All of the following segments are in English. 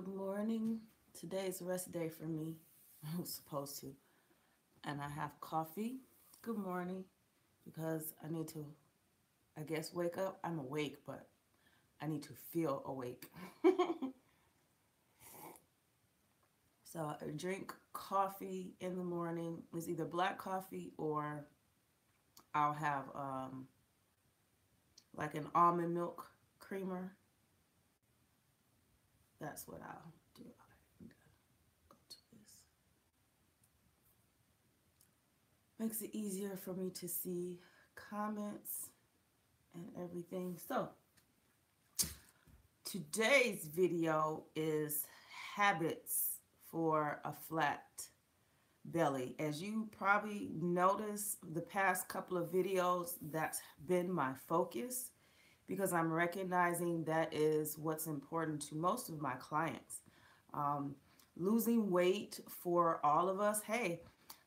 Good morning. Today's rest day for me. I was supposed to. And I have coffee. Good morning. Because I need to, I guess, wake up. I'm awake, but I need to feel awake. So I drink coffee in the morning. It's either black coffee or I'll have like an almond milk creamer. That's what I'll do. Go to this. Makes it easier for me to see comments and everything. So today's video is habits for a flat belly. As you probably noticed the past couple of videos, that's been my focus because I'm recognizing that is what's important to most of my clients. Losing weight for all of us, hey,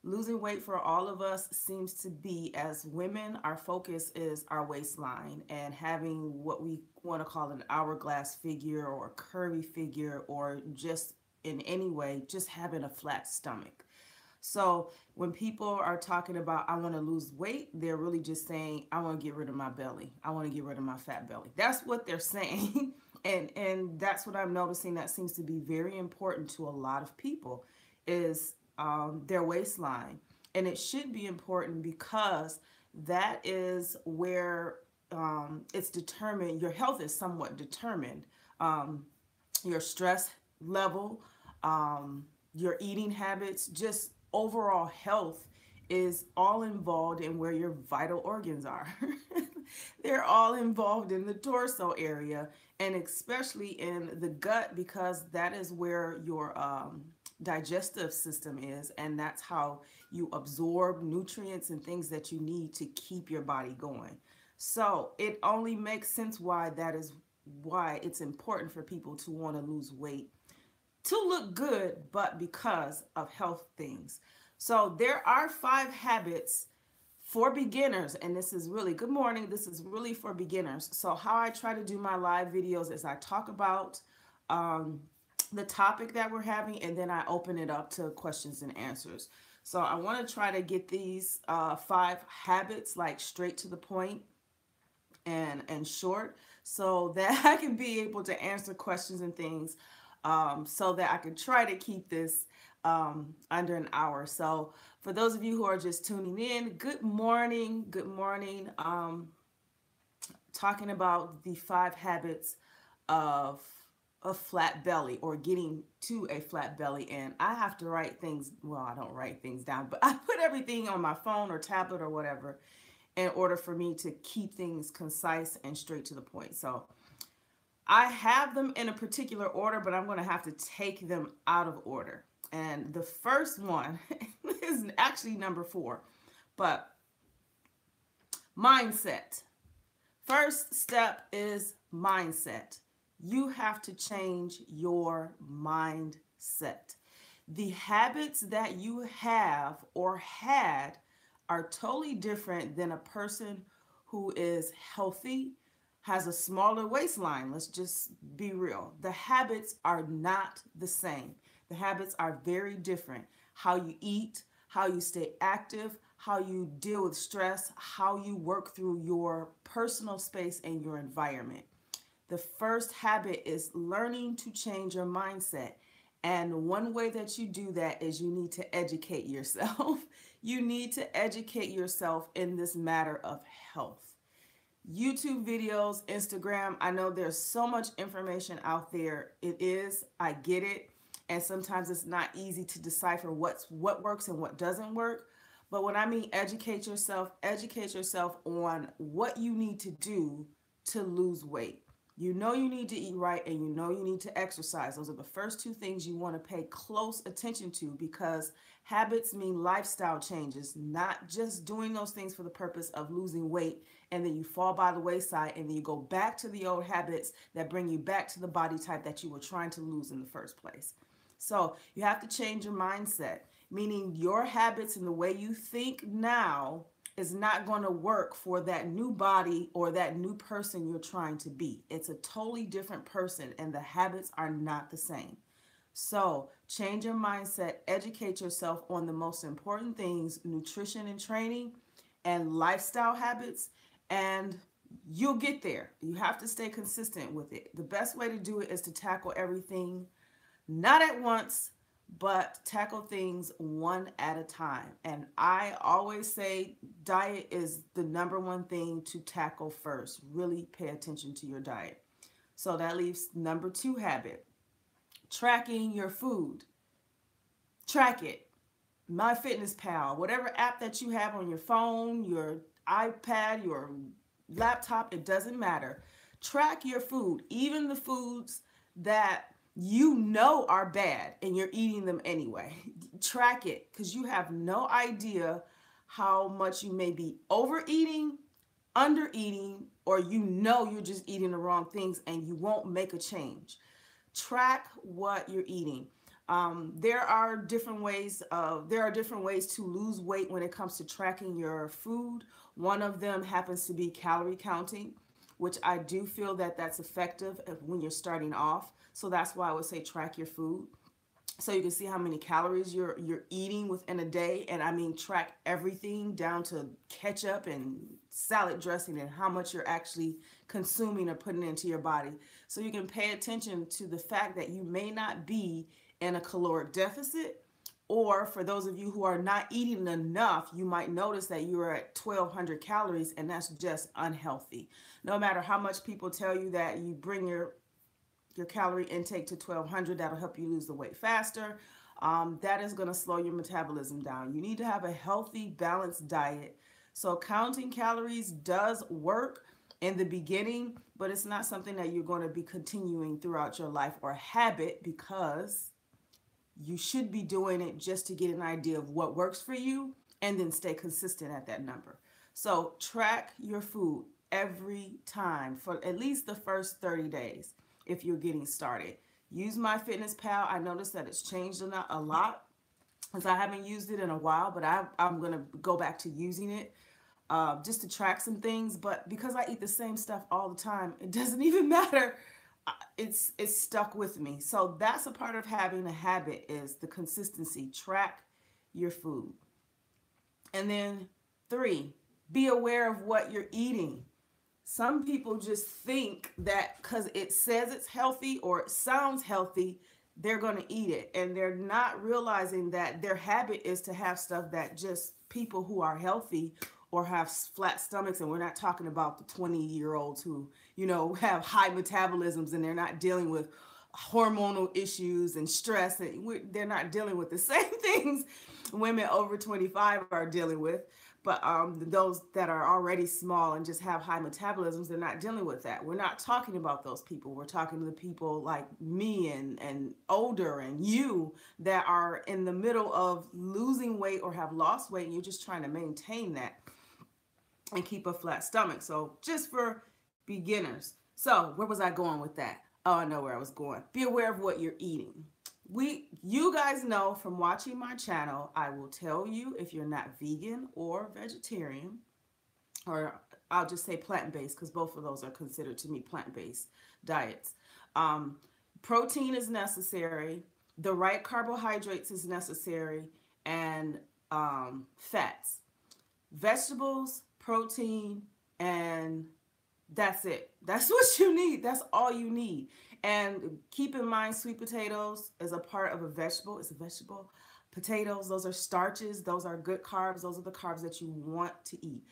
losing weight for all of us seems to be, as women, our focus is our waistline and having what we want to call an hourglass figure or a curvy figure, or just in any way, just having a flat stomach. So when people are talking about, I want to lose weight, they're really just saying, I want to get rid of my belly. I want to get rid of my fat belly. That's what they're saying. And that's what I'm noticing that seems to be very important to a lot of people is their waistline. And it should be important because that is where it's determined, your health is somewhat determined. Your stress level, your eating habits, just overall health is all involved in where your vital organs are. They're all involved in the torso area, and especially in the gut, because that is where your digestive system is, and that's how you absorb nutrients and things that you need to keep your body going. So it only makes sense why it's important for people to want to lose weight to look good, but because of health things. So there are 5 habits for beginners, and this is really, good morning, this is really for beginners. So how I try to do my live videos is I talk about the topic that we're having, and then I open it up to questions and answers. So I want to try to get these 5 habits like straight to the point and short, so that I can be able to answer questions and things, so that I can try to keep this under an hour. So for those of you who are just tuning in, good morning. Good morning. Talking about the 5 habits of a flat belly, or getting to a flat belly. And I have to write things, well, I don't write things down, but I put everything on my phone or tablet or whatever in order for me to keep things concise and straight to the point. So I have them in a particular order, but I'm going to have to take them out of order. And the first one is actually number 4, but mindset. First step is mindset. You have to change your mindset. The habits that you have or had are totally different than a person who is healthy, has a smaller waistline. Let's just be real. The habits are not the same. The habits are very different. How you eat, how you stay active, how you deal with stress, how you work through your personal space and your environment. The first habit is learning to change your mindset. And one way that you do that is you need to educate yourself. You need to educate yourself in this matter of health. YouTube videos, Instagram, I know there's so much information out there. It is, I get it. And sometimes it's not easy to decipher what works and what doesn't work. But when I mean educate yourself on what you need to do to lose weight. You know you need to eat right, and you know you need to exercise. Those are the first 2 things you want to pay close attention to, because habits mean lifestyle changes, not just doing those things for the purpose of losing weight and then you fall by the wayside and then you go back to the old habits that bring you back to the body type that you were trying to lose in the first place. So you have to change your mindset, meaning your habits and the way you think now is not going to work for that new body or that new person you're trying to be. It's a totally different person, and the habits are not the same. So, change your mindset, educate yourself on the most important things, nutrition and training, and lifestyle habits, and you'll get there. You have to stay consistent with it. The best way to do it is to tackle everything not at once, but tackle things one at a time. And I always say diet is the number one thing to tackle first. Really pay attention to your diet. So that leaves number two habit, tracking your food. Track it. MyFitnessPal, whatever app that you have on your phone, your iPad, your laptop, it doesn't matter. Track your food, even the foods that you know are bad and you're eating them anyway. Track it, because you have no idea how much you may be overeating, under eating, or you know you're just eating the wrong things and you won't make a change. Track what you're eating. There are different ways to lose weight when it comes to tracking your food. One of them happens to be calorie counting, which I do feel that that's effective when you're starting off. So that's why I would say track your food, so you can see how many calories you're eating within a day. And I mean, track everything down to ketchup and salad dressing and how much you're actually consuming or putting into your body, so you can pay attention to the fact that you may not be in a caloric deficit, or for those of you who are not eating enough, you might notice that you are at 1,200 calories, and that's just unhealthy. No matter how much people tell you that you bring your calorie intake to 1,200, that'll help you lose the weight faster. That is going to slow your metabolism down. You need to have a healthy, balanced diet. So counting calories does work in the beginning, but it's not something that you're going to be continuing throughout your life or habit, because you should be doing it just to get an idea of what works for you and then stay consistent at that number. So track your food every time for at least the first 30 days if you're getting started. Use MyFitnessPal. I noticed that it's changed a lot, because I haven't used it in a while, but I'm going to go back to using it just to track some things. But because I eat the same stuff all the time, it doesn't even matter. It's stuck with me. So that's a part of having a habit, is the consistency. Track your food. And then 3, be aware of what you're eating. Some people just think that because it says it's healthy or it sounds healthy, they're going to eat it. And they're not realizing that their habit is to have stuff that just people who are healthy or have flat stomachs. And we're not talking about the 20-year-olds who, have high metabolisms and they're not dealing with hormonal issues and stress. And they're not dealing with the same things women over 25 are dealing with. But those that are already small and just have high metabolisms, they're not dealing with that. We're not talking about those people. We're talking to the people like me and older and you that are in the middle of losing weight or have lost weight, and you're just trying to maintain that and keep a flat stomach. So just for beginners. So where was I going with that? Oh, I know where I was going. Be aware of what you're eating. You guys know from watching my channel, I will tell you if you're not vegan or vegetarian, or I'll just say plant-based, because both of those are considered to me plant-based diets. Protein is necessary, the right carbohydrates is necessary, and fats. Vegetables, protein, and that's it. That's what you need. That's all you need. And keep in mind, sweet potatoes is a part of a vegetable. It's a vegetable. Potatoes, those are starches. Those are good carbs. Those are the carbs that you want to eat.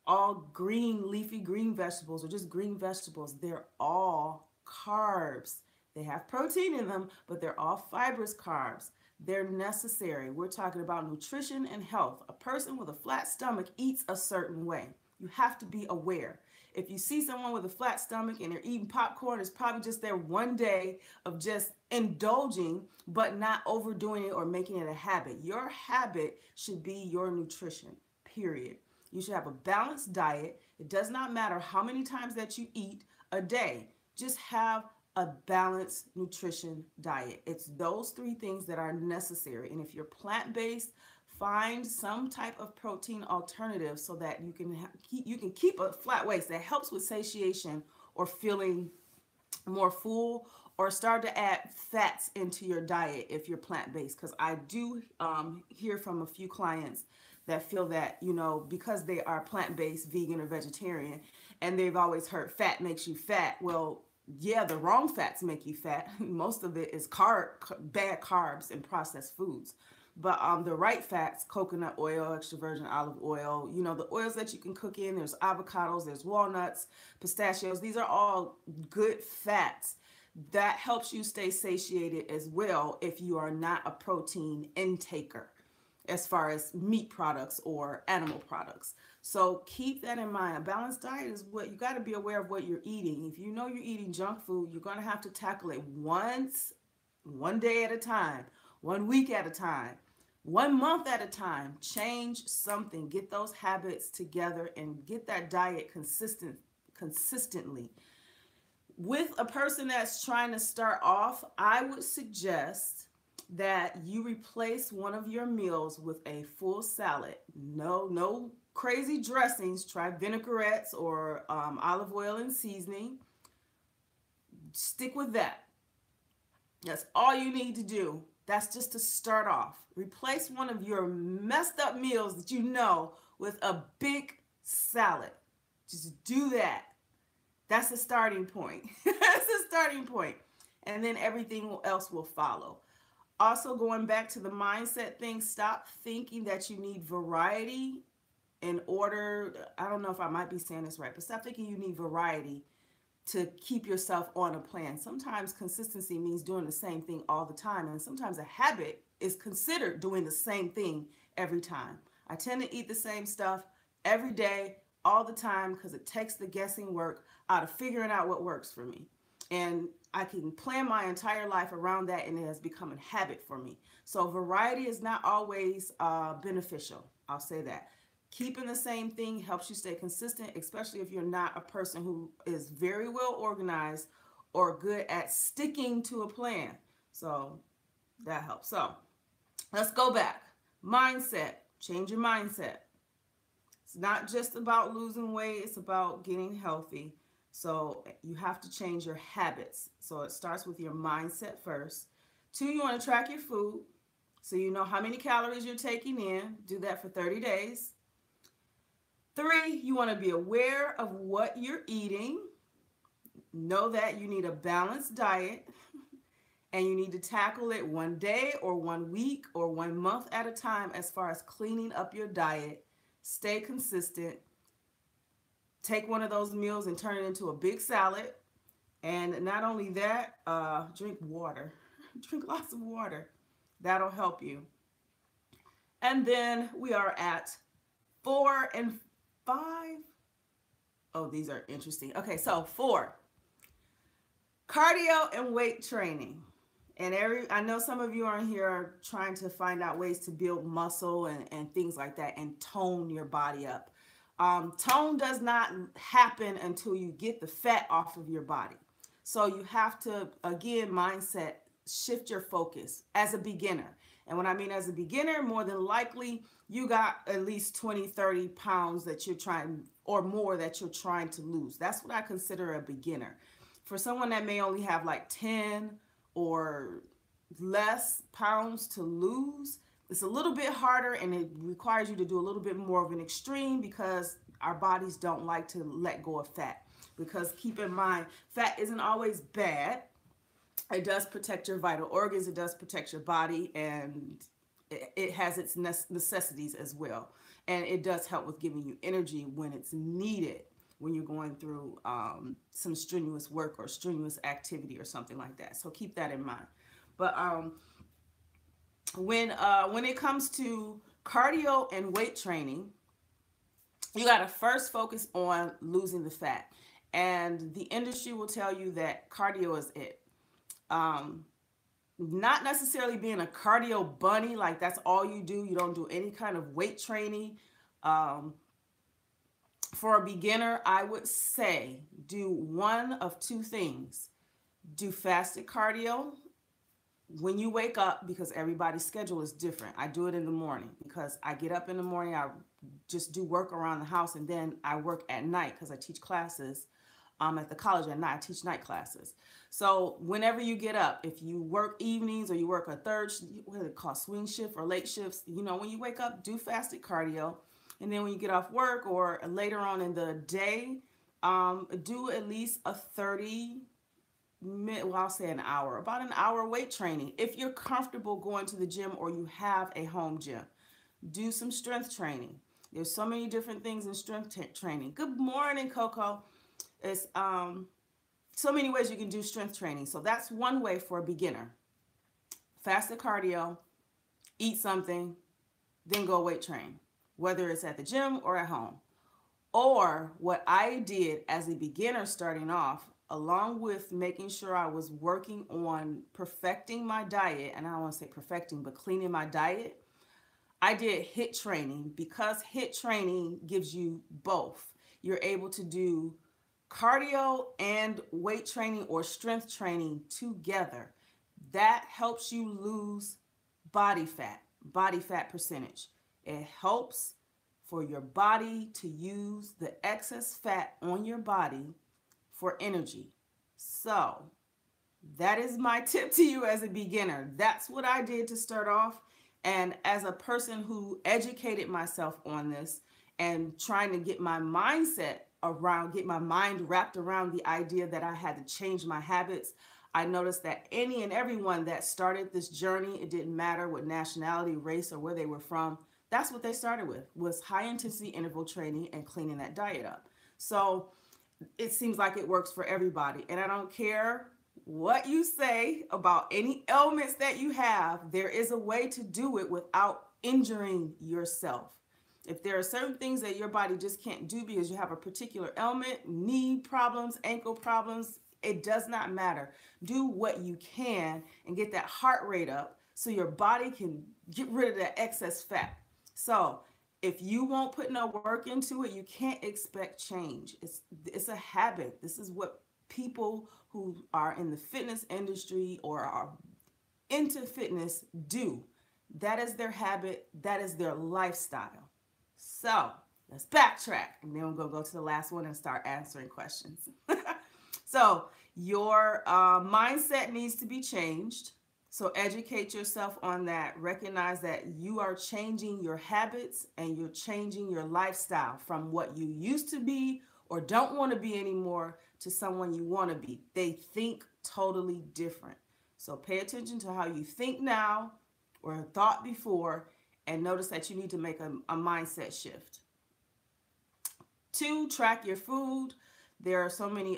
All green, leafy green vegetables, or just green vegetables, they're all carbs. They have protein in them, but they're all fibrous carbs. They're necessary. We're talking about nutrition and health. A person with a flat stomach eats a certain way. You have to be aware. If you see someone with a flat stomach and they're eating popcorn, it's probably just their one day of just indulging, but not overdoing it or making it a habit. Your habit should be your nutrition, period. You should have a balanced diet. It does not matter how many times that you eat a day. Just have a balanced nutrition diet. It's those 3 things that are necessary. And if you're plant-based, find some type of protein alternative so that you can keep a flat waist. That helps with satiation or feeling more full, or start to add fats into your diet if you're plant-based, because I do hear from a few clients that feel that, you know, because they are plant-based, vegan or vegetarian, and they've always heard fat makes you fat. Well, yeah, the wrong fats make you fat. Most of it is bad carbs and processed foods. But the right fats, coconut oil, extra virgin olive oil, you know, the oils that you can cook in, there's avocados, there's walnuts, pistachios. These are all good fats that helps you stay satiated as well if you are not a protein intaker as far as meat products or animal products. So keep that in mind. A balanced diet is what you got to be aware of what you're eating. If you know you're eating junk food, you're going to have to tackle it one day at a time, 1 week at a time, 1 month at a time. Change something. Get those habits together and get that diet consistently. With a person that's trying to start off, I would suggest that you replace one of your meals with a full salad. No crazy dressings. Try vinaigrettes or olive oil and seasoning. Stick with that. That's all you need to do. That's just to start off. Replace one of your messed up meals that you know with a big salad. Just do that. That's the starting point. That's the starting point. And then everything else will follow. Also, going back to the mindset thing, stop thinking that you need variety in order, I don't know if I might be saying this right, but stop thinking you need variety to keep yourself on a plan. Sometimes consistency means doing the same thing all the time, and sometimes a habit is considered doing the same thing every time. I tend to eat the same stuff every day, all the time, because it takes the guessing work out of figuring out what works for me. And I can plan my entire life around that, and it has become a habit for me. So variety is not always beneficial. I'll say that. Keeping the same thing helps you stay consistent, especially if you're not a person who is very well organized or good at sticking to a plan. So that helps. So let's go back. Mindset. Change your mindset. It's not just about losing weight. It's about getting healthy. So you have to change your habits. So it starts with your mindset first. 2, you want to track your food so you know how many calories you're taking in. Do that for 30 days. 3, you want to be aware of what you're eating. Know that you need a balanced diet, and you need to tackle it 1 day or 1 week or 1 month at a time as far as cleaning up your diet. Stay consistent. Take one of those meals and turn it into a big salad. And not only that, drink water. Drink lots of water. That'll help you. And then we are at 4 and 5. Oh, these are interesting. Okay, so 4, cardio and weight training. And I know some of you on here are trying to find out ways to build muscle and things like that and tone your body up. Tone does not happen until you get the fat off of your body. So you have to, again, mindset, shift your focus as a beginner. And when I mean as a beginner, more than likely you got at least 20, 30 pounds that you're trying, or more, that you're trying to lose. That's what I consider a beginner. For someone that may only have like 10 or less pounds to lose, it's a little bit harder, and it requires you to do a little bit more of an extreme, because our bodies don't like to let go of fat. Because keep in mind, fat isn't always bad. It does protect your vital organs, it does protect your body, and it has its necessities as well. And it does help with giving you energy when it's needed, when you're going through some strenuous work or strenuous activity or something like that. So keep that in mind. But when it comes to cardio and weight training, you got to first focus on losing the fat. And the industry will tell you that cardio is it. Not necessarily being a cardio bunny, like that's all you do. You don't do any kind of weight training. For a beginner, I would say do one of 2 things. Do fasted cardio when you wake up, because everybody's schedule is different. I do it in the morning because I get up in the morning, I just do work around the house, and then I work at night because I teach classes at the college at night. I teach night classes. So whenever you get up, if you work evenings or you work a third, what do they call swing shift or late shifts, when you wake up, do fasted cardio. And then when you get off work or later on in the day, do at least a 30 minute, well, I'll say an hour, about an hour weight training. If you're comfortable going to the gym or you have a home gym, do some strength training. There's so many different things in strength training. Good morning, Coco. It's so many ways you can do strength training. So that's one way for a beginner. Fasted cardio, eat something, then go weight train, whether it's at the gym or at home. Or what I did as a beginner starting off, along with making sure I was working on perfecting my diet, and I don't want to say perfecting, but cleaning my diet, I did HIIT training because HIIT training gives you both. You're able to do cardio and weight training or strength training together. That helps you lose body fat percentage. It helps for your body to use the excess fat on your body for energy. So that is my tip to you as a beginner. That's what I did to start off. And as a person who educated myself on this and trying to get my mindset around, get my mind wrapped around the idea that I had to change my habits, I noticed that any and everyone that started this journey, it didn't matter what nationality, race, or where they were from, that's what they started with, was high intensity interval training and cleaning that diet up. So it seems like it works for everybody. And I don't care what you say about any ailments that you have, there is a way to do it without injuring yourself. If there are certain things that your body just can't do because you have a particular ailment, knee problems, ankle problems, it does not matter. Do what you can and get that heart rate up so your body can get rid of that excess fat. So if you won't put no work into it, you can't expect change. It's a habit. This is what people who are in the fitness industry or are into fitness do. That is their habit. That is their lifestyle. So let's backtrack, and then we're going to go to the last one and start answering questions. So your mindset needs to be changed. So educate yourself on that. Recognize that you are changing your habits and you're changing your lifestyle from what you used to be or don't want to be anymore to someone you want to be. They think totally different. So pay attention to how you think now or thought before, and notice that you need to make a mindset shift. 2, track your food. There are so many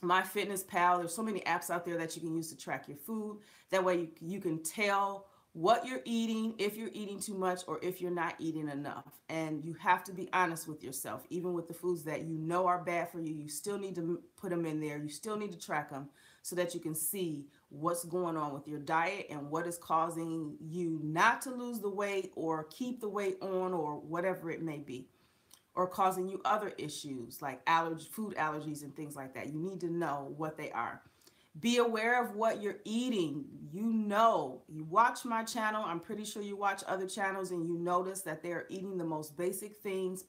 MyFitnessPal, there's so many apps out there that you can use to track your food. That way you can tell what you're eating, if you're eating too much or if you're not eating enough. And you have to be honest with yourself. Even with the foods that you know are bad for you, you still need to put them in there. You still need to track them so that you can see what's going on with your diet and what is causing you not to lose the weight or keep the weight on or whatever it may be, or causing you other issues like food allergies and things like that. You need to know what they are. Be aware of what you're eating. You watch my channel. I'm pretty sure you watch other channels and you notice that they're eating the most basic things.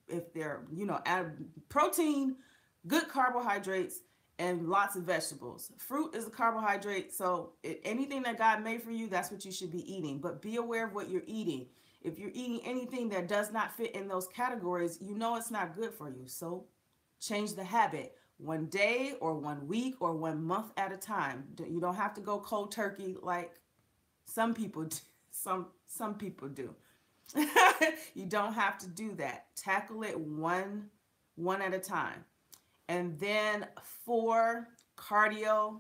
If they're, add protein, good carbohydrates, and lots of vegetables. Fruit is a carbohydrate, so anything that God made for you, that's what you should be eating. But be aware of what you're eating. If you're eating anything that does not fit in those categories, you know it's not good for you. So change the habit 1 day or 1 week or 1 month at a time. You don't have to go cold turkey like some people do. Some people do. You don't have to do that. Tackle it one at a time. And then for cardio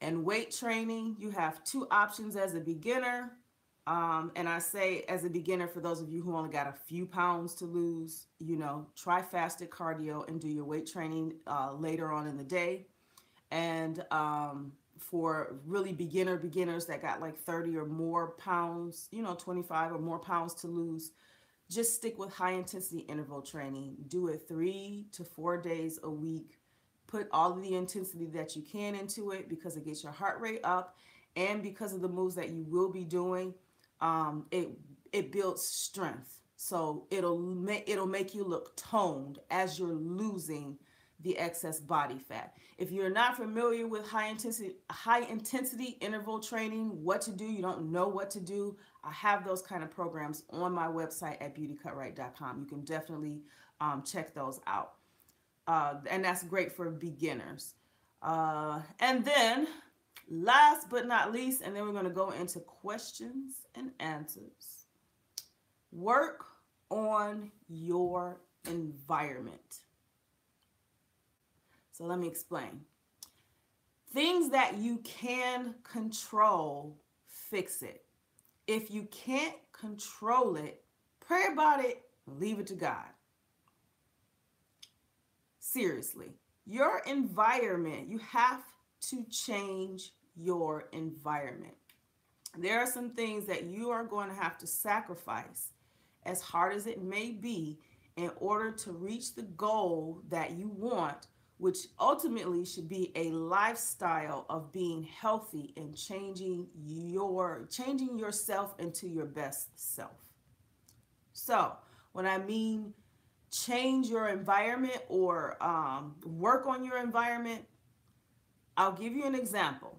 and weight training, you have 2 options as a beginner. And I say as a beginner, for those of you who only got a few pounds to lose, try fasted cardio and do your weight training later on in the day. And for really beginners that got like 30 or more pounds, 25 or more pounds to lose, just stick with high intensity interval training. Do it 3 to 4 days a week. Put all of the intensity that you can into it because it gets your heart rate up, and because of the moves that you will be doing, it builds strength. So it'll make you look toned as you're losing the excess body fat. If you're not familiar with high intensity interval training, what to do, you don't know what to do, I have those kind of programs on my website at beautycutright.com. You can definitely check those out. And that's great for beginners. And then last but not least, and then we're going to go into questions and answers. Work on your environment. So let me explain. Things that you can control, fix it. If you can't control it, pray about it, leave it to God. Seriously, your environment, you have to change your environment. There are some things that you are going to have to sacrifice, as hard as it may be, in order to reach the goal that you want, which ultimately should be a lifestyle of being healthy and changing yourself into your best self. So when I mean change your environment or work on your environment, I'll give you an example.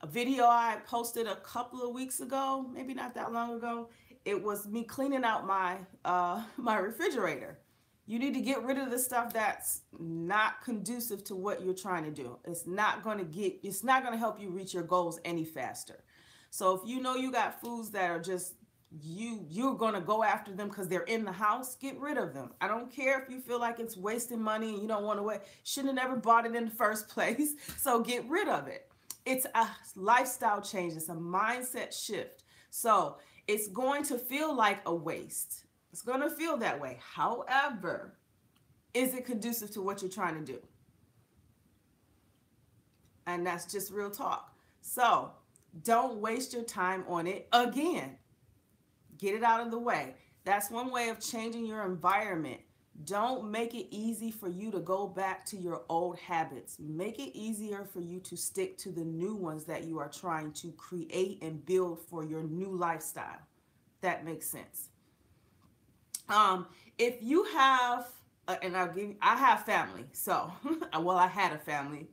A video I posted a couple of weeks ago, maybe not that long ago, it was me cleaning out my my refrigerator. You need to get rid of the stuff that's not conducive to what you're trying to do. It's not going to help you reach your goals any faster. So if you know you got foods that are just you're going to go after them because they're in the house, get rid of them. I don't care if you feel like it's wasting money and you don't want to wait. Shouldn't have never bought it in the first place. So get rid of it. It's a lifestyle change. It's a mindset shift. So it's going to feel like a waste. It's going to feel that way. However, is it conducive to what you're trying to do? And that's just real talk. So don't waste your time on it again. Get it out of the way. That's one way of changing your environment. Don't make it easy for you to go back to your old habits. Make it easier for you to stick to the new ones that you are trying to create and build for your new lifestyle. That makes sense. If you have, I have family. So, well, I had a family.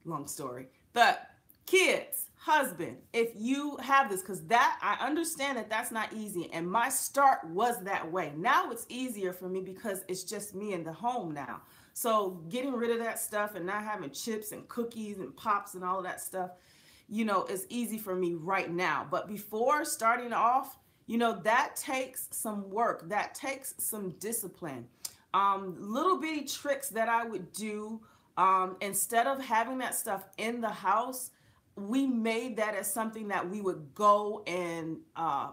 Long story. But kids, husband, if you have this, because I understand that that's not easy, and my start was that way. Now it's easier for me because it's just me in the home now. So getting rid of that stuff and not having chips and cookies and pops and all of that stuff, is easy for me right now. But before starting off, that takes some work. That takes some discipline. Little bitty tricks that I would do, instead of having that stuff in the house, we made that as something that we would go and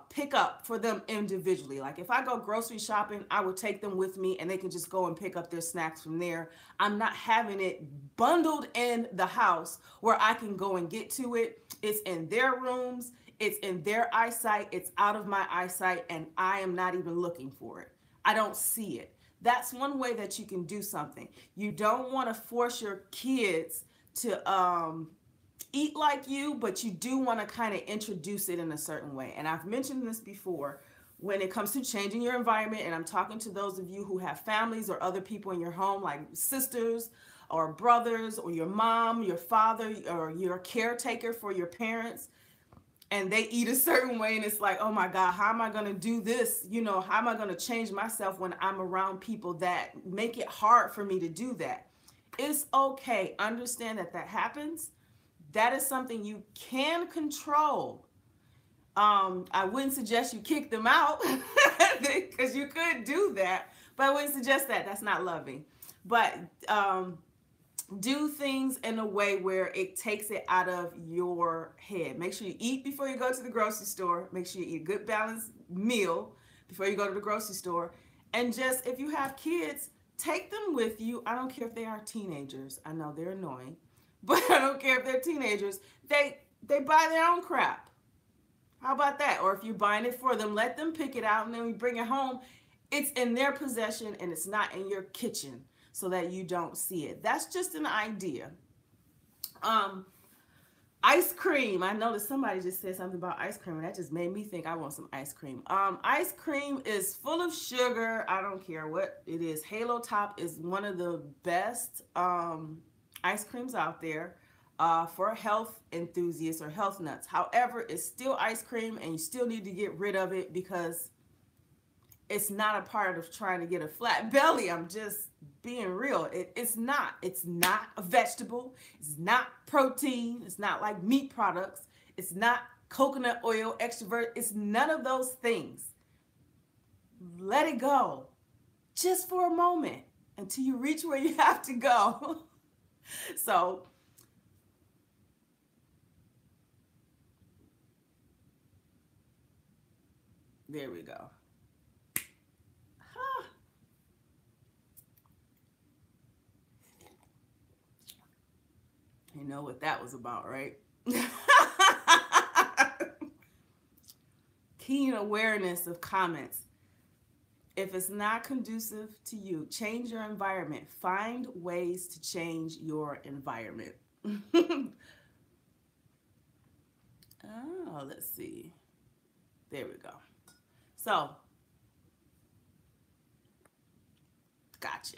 pick up for them individually. Like if I go grocery shopping, I would take them with me and they can just go and pick up their snacks from there. I'm not having it bundled in the house where I can go and get to it. It's in their rooms. It's in their eyesight. It's out of my eyesight, and I am not even looking for it. I don't see it. That's one way that you can do something. You don't want to force your kids to eat like you, but you do want to kind of introduce it in a certain way. And I've mentioned this before when it comes to changing your environment, and I'm talking to those of you who have families or other people in your home, like sisters or brothers or your mom, your father, or your caretaker for your parents, and they eat a certain way, and it's like, oh my God, how am I going to do this? How am I going to change myself when I'm around people that make it hard for me to do that? It's okay. Understand that happens. That is something you can control. I wouldn't suggest you kick them out because you could do that, but I wouldn't suggest that. That's not loving. But do things in a way where it takes it out of your head. Make sure you eat before you go to the grocery store. Make sure you eat a good balanced meal before you go to the grocery store. And just, if you have kids, take them with you. I don't care if they are teenagers. I know they're annoying, but I don't care if they're teenagers. They buy their own crap. How about that? Or if you're buying it for them, let them pick it out, and then we bring it home. It's in their possession, and it's not in your kitchen. so that you don't see it. That's just an idea. Um, Ice cream. I noticed somebody just said something about ice cream, and that just made me think I want some ice cream. Ice cream is full of sugar. I don't care what it is. Halo Top is one of the best ice creams out there for health enthusiasts or health nuts. However, it's still ice cream, and you still need to get rid of it because it's not a part of trying to get a flat belly. I'm just being real. It's not. It's not a vegetable. It's not protein. It's not like meat products. It's not coconut oil, extrovert. It's none of those things. Let it go just for a moment until you reach where you have to go. So there we go. You know what that was about, right? Keen awareness of comments. If it's not conducive to you, change your environment. Find ways to change your environment. Oh, let's see. There we go. So, gotcha.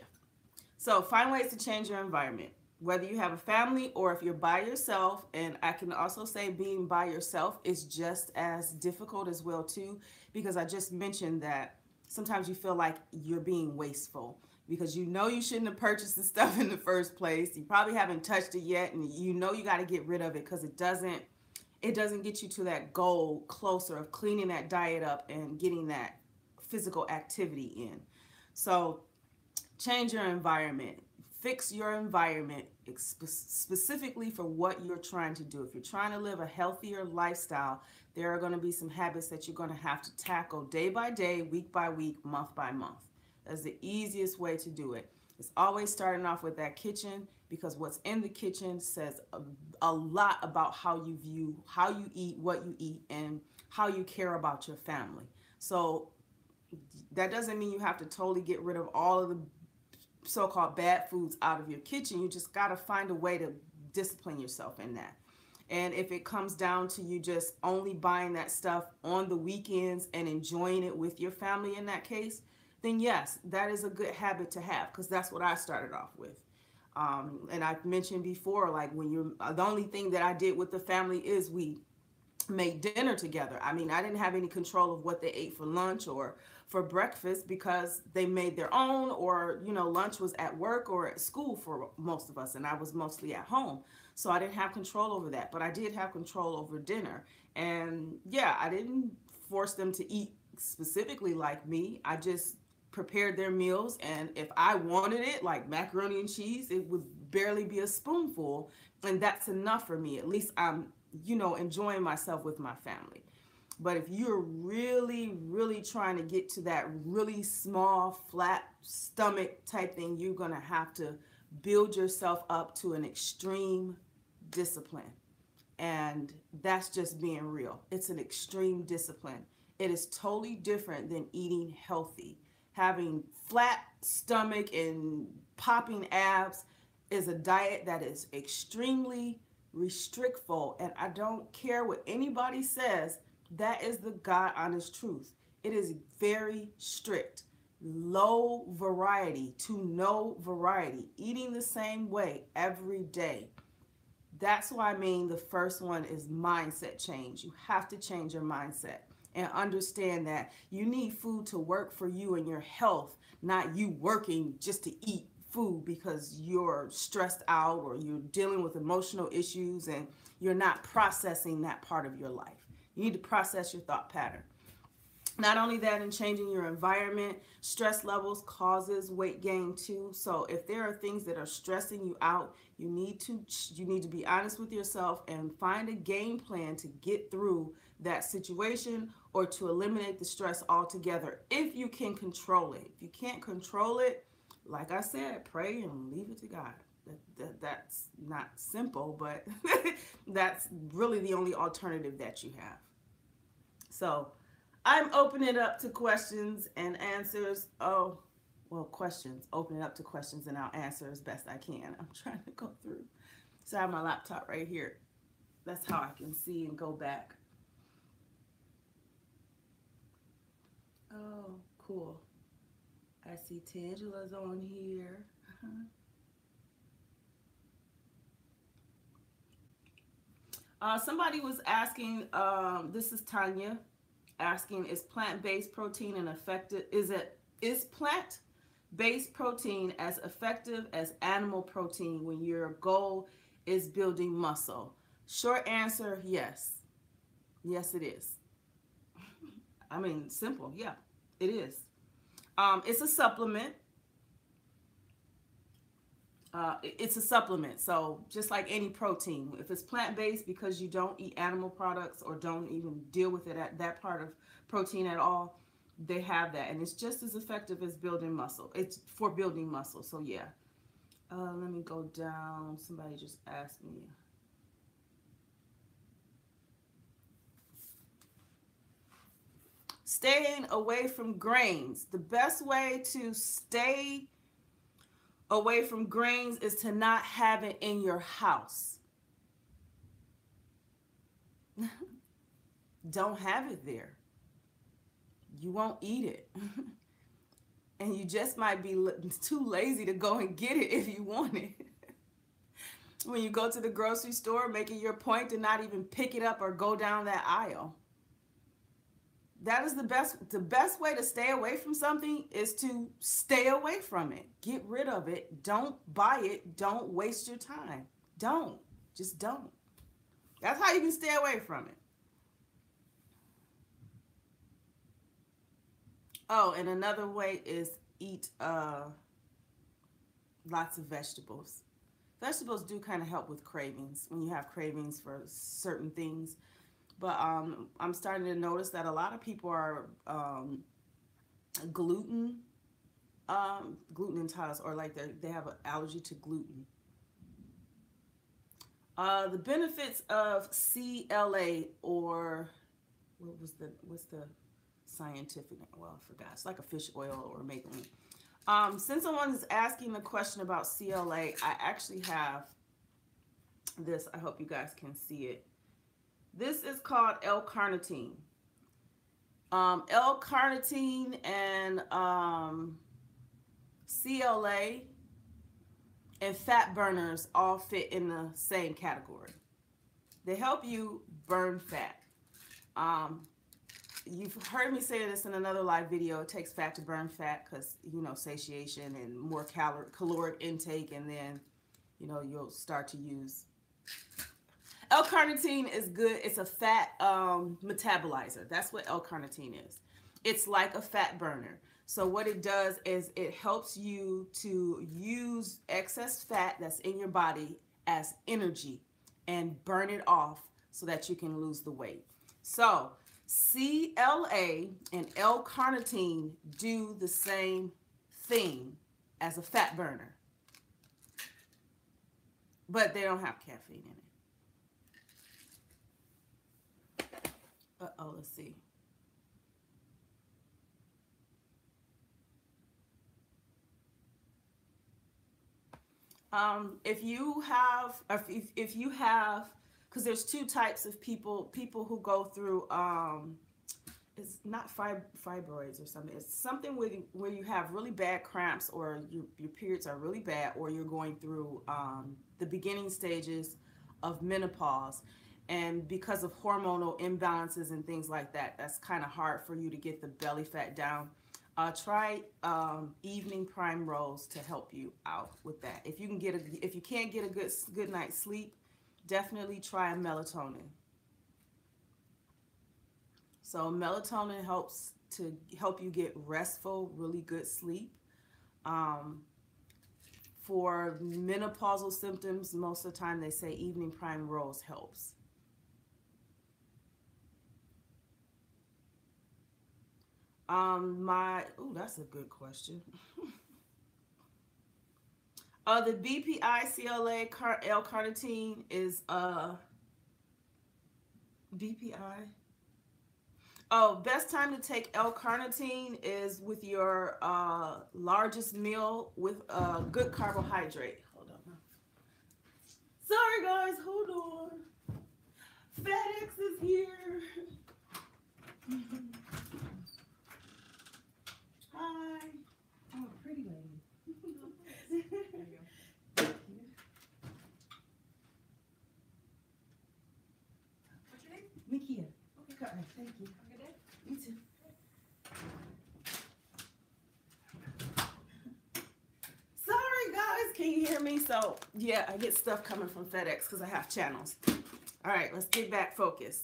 So find ways to change your environment, whether you have a family or if you're by yourself. And I can also say being by yourself is just as difficult as well too, because I just mentioned that sometimes you feel like you're being wasteful because you know you shouldn't have purchased the stuff in the first place. You probably haven't touched it yet, and you know you got to get rid of it because it doesn't get you to that goal closer of cleaning that diet up and getting that physical activity in. So change your environment. Fix your environment specifically for what you're trying to do. If you're trying to live a healthier lifestyle, there are going to be some habits that you're going to have to tackle day by day, week by week, month by month. That's the easiest way to do it. It's always starting off with that kitchen, because what's in the kitchen says a lot about how you view, how you eat, what you eat, and how you care about your family. So that doesn't mean you have to totally get rid of all of the so-called bad foods out of your kitchen. You just got to find a way to discipline yourself in that. And if it comes down to you just only buying that stuff on the weekends and enjoying it with your family in that case, then yes, that is a good habit to have, because that's what I started off with. And I've mentioned before, like when you're, the only thing that I did with the family is we made dinner together. I mean, I didn't have any control of what they ate for lunch or for breakfast because they made their own, or, you know, lunch was at work or at school for most of us, and I was mostly at home. So I didn't have control over that, but I did have control over dinner. And yeah, I didn't force them to eat specifically like me. I just prepared their meals, and if I wanted it, like macaroni and cheese, it would barely be a spoonful, and that's enough for me. At least I'm, you know, enjoying myself with my family. But if you're really, really trying to get to that really small, flat stomach type thing, you're going to have to build yourself up to an extreme discipline. And that's just being real. It's an extreme discipline. It is totally different than eating healthy. Having flat stomach and popping abs is a diet that is extremely restrictful. And I don't care what anybody says. That is the God honest truth. It is very strict, low variety to no variety, eating the same way every day. That's why I mean the first one is mindset change. You have to change your mindset and understand that you need food to work for you and your health, not you working just to eat food because you're stressed out or you're dealing with emotional issues and you're not processing that part of your life. You need to process your thought pattern. Not only that, in changing your environment, stress levels causes weight gain too. So if there are things that are stressing you out, you need to be honest with yourself and find a game plan to get through that situation or to eliminate the stress altogether if you can control it. If you can't control it, like I said, pray and leave it to God. That's not simple, but that's really the only alternative that you have. So I'm opening it up to questions and answers. Oh, well, questions, open it up to questions, and I'll answer as best I can. I'm trying to go through. So I have my laptop right here. That's how I can see and go back. Oh, cool. I see Tangela's on here. Somebody was asking, this is Tanya, asking, is plant-based protein an effective, is plant-based protein as effective as animal protein when your goal is building muscle? Short answer, yes. Yes, it is. I mean, simple, yeah, it is. It's a supplement. It's a supplement. So just like any protein, if it's plant-based because you don't eat animal products or don't even deal with it at that part of protein at all, they have that. And it's just as effective as building muscle. It's for building muscle. So yeah. Let me go down. Somebody just asked me. Staying away from grains. The best way to stay away from grains is to not have it in your house. Don't have it there. You won't eat it. And you just might be too lazy to go and get it if you want it. When you go to the grocery store, make it your point to not even pick it up or go down that aisle. That is the best way to stay away from something is to stay away from it. Get rid of it. Don't buy it. Don't waste your time. Don't. Just don't. That's how you can stay away from it. Oh, and another way is eat lots of vegetables. Vegetables do kind of help with cravings when you have cravings for certain things. But I'm starting to notice that a lot of people are gluten intolerant, or like they have an allergy to gluten. The benefits of CLA, or what's the scientific, well, I forgot. It's like a fish oil or making. Since someone is asking the question about CLA, I actually have this. I hope you guys can see it. This is called L-carnitine. L-carnitine and CLA and fat burners all fit in the same category. They help you burn fat. You've heard me say this in another live video. It takes fat to burn fat because, you know, satiation and more caloric intake, and then, you know, you'll start to use. L-carnitine is good. It's a fat metabolizer. That's what L-carnitine is. It's like a fat burner. So what it does is it helps you to use excess fat that's in your body as energy and burn it off so that you can lose the weight. So CLA and L-carnitine do the same thing as a fat burner, but they don't have caffeine in it. Uh-oh, let's see. If you have, because there's two types of people who go through, it's not fibroids or something. It's something where you have really bad cramps, or your periods are really bad, or you're going through the beginning stages of menopause. And because of hormonal imbalances and things like that, that's kind of hard for you to get the belly fat down. Try evening prime rolls to help you out with that. If you can't get a good night's sleep, definitely try a melatonin. So melatonin helps to help you get restful, really good sleep. For menopausal symptoms, most of the time they say evening prime rolls helps. That's a good question. The BPI CLA L-carnitine is BPI. Oh, best time to take L-carnitine is with your largest meal with a good carbohydrate. Hold on. Sorry guys, hold on. FedEx is here. Hi. Oh, pretty lady. There you go. What's your name? Nikia. Okay. Thank you. Have a good day. You too. Sorry guys, can you hear me? So yeah, I get stuff coming from FedEx because I have channels. All right, let's get back focused.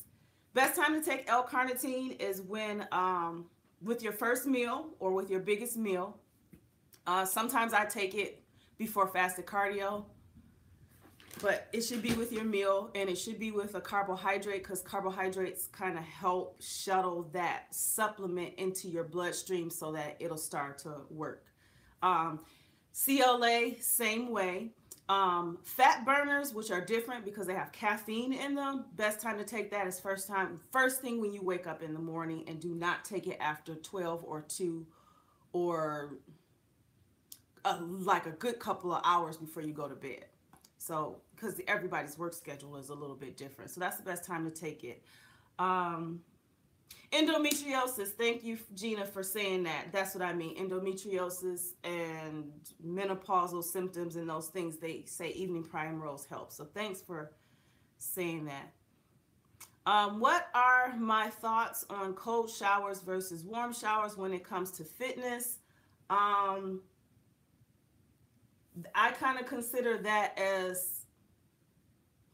Best time to take L-carnitine is when with your first meal or with your biggest meal. Sometimes I take it before fasted cardio, but it should be with your meal, and it should be with a carbohydrate because carbohydrates kind of help shuttle that supplement into your bloodstream so that it'll start to work. CLA, same way. Fat burners, which are different because they have caffeine in them, best time to take that is first thing when you wake up in the morning, and do not take it after 12 or 2 or like a good couple of hours before you go to bed. So, because everybody's work schedule is a little bit different. So that's the best time to take it. Endometriosis, thank you, Gina, for saying that. That's what I mean. Endometriosis and menopausal symptoms and those things, they say evening primrose helps. So thanks for saying that. What are my thoughts on cold showers versus warm showers when it comes to fitness? I kind of consider that as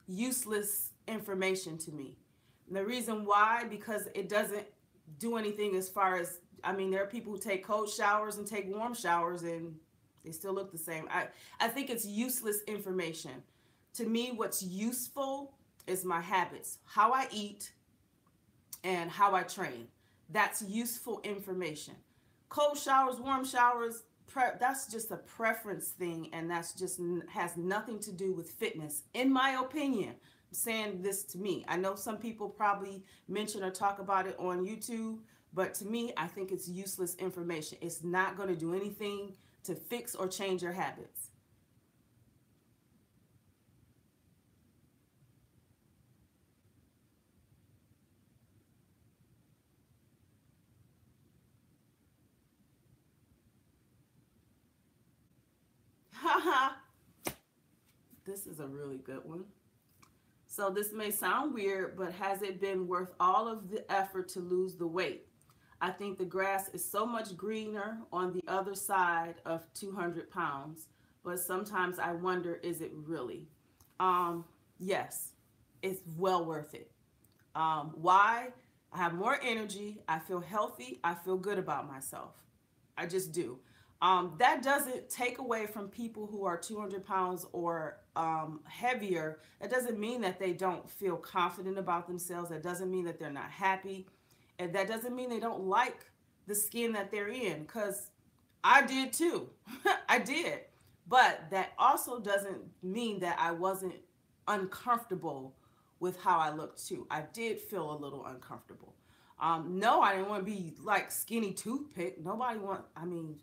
useless information to me. And the reason why, because it doesn't do anything as far as, I mean, there are people who take cold showers and take warm showers and they still look the same. I think it's useless information. To me, what's useful is my habits, how I eat and how I train. That's useful information. Cold showers, warm showers, that's just a preference thing, and that's just has nothing to do with fitness, in my opinion. I'm saying this to me. I know some people probably mention or talk about it on YouTube, but to me, I think it's useless information. It's not going to do anything to fix or change your habits. Haha. This is a really good one. So this may sound weird, but has it been worth all of the effort to lose the weight? I think the grass is so much greener on the other side of 200 pounds, but sometimes I wonder, is it really? Yes, it's well worth it. Why? I have more energy. I feel healthy. I feel good about myself. I just do. That doesn't take away from people who are 200 pounds or heavier. That doesn't mean that they don't feel confident about themselves. That doesn't mean that they're not happy. And that doesn't mean they don't like the skin that they're in, because I did too. I did. But that also doesn't mean that I wasn't uncomfortable with how I looked too. I did feel a little uncomfortable. No, I didn't want to be like skinny toothpick. Nobody I mean,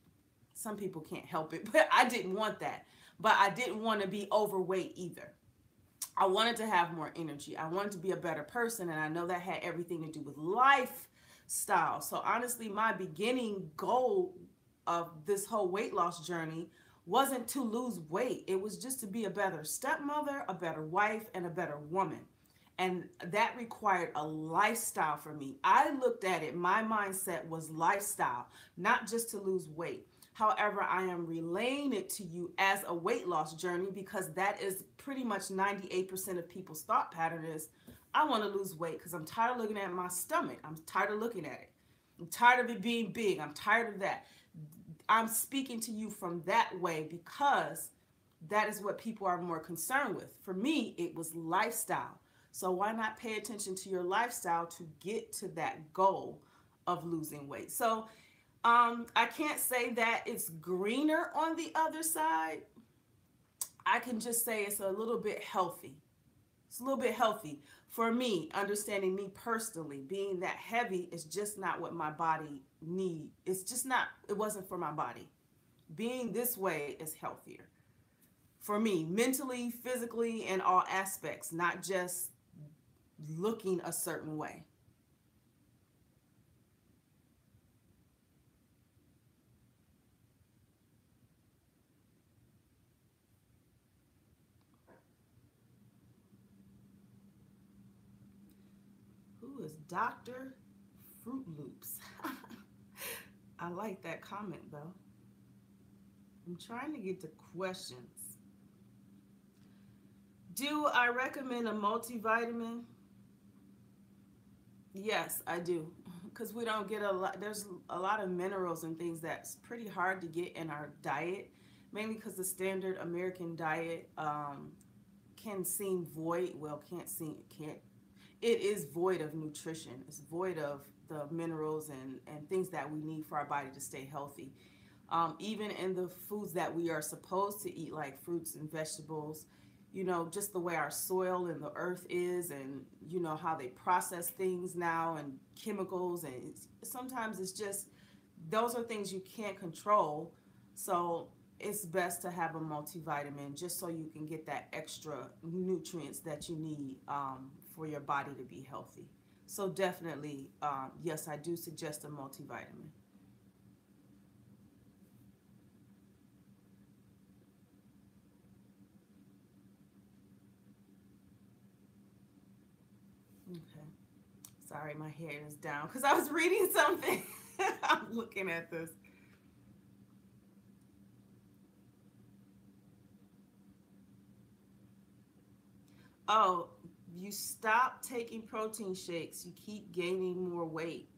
some people can't help it, but I didn't want that. But I didn't want to be overweight either. I wanted to have more energy. I wanted to be a better person, and I know that had everything to do with lifestyle. So honestly, my beginning goal of this whole weight loss journey wasn't to lose weight. It was just to be a better stepmother, a better wife, and a better woman. And that required a lifestyle for me. I looked at it, my mindset was lifestyle, not just to lose weight. However, I am relaying it to you as a weight loss journey, because that is pretty much 98% of people's thought pattern is, I want to lose weight because I'm tired of looking at my stomach. I'm tired of looking at it. I'm tired of it being big. I'm tired of that. I'm speaking to you from that way because that is what people are more concerned with. For me, it was lifestyle. So why not pay attention to your lifestyle to get to that goal of losing weight? So I can't say that it's greener on the other side. I can just say it's a little bit healthy. It's a little bit healthy. For me, understanding me personally, being that heavy is just not what my body need. It's just not, it wasn't for my body. Being this way is healthier for me, mentally, physically, in all aspects, not just looking a certain way. Who is Dr. Fruit Loops? I like that comment though. I'm trying to get to questions. Do I recommend a multivitamin? Yes, I do. Because we don't get a lot, there's a lot of minerals and things that's pretty hard to get in our diet, mainly because the standard American diet can seem void. Well, can't, it is void of nutrition. It's void of the minerals and things that we need for our body to stay healthy. Even in the foods that we are supposed to eat, like fruits and vegetables, just the way our soil and the earth is, and how they process things now, and chemicals, and sometimes it's just those are things you can't control. So it's best to have a multivitamin just so you can get that extra nutrients that you need for your body to be healthy. So definitely, yes, I do suggest a multivitamin. Okay. Sorry, my hair is down because I was reading something. I'm looking at this. Oh, you stop taking protein shakes, you keep gaining more weight.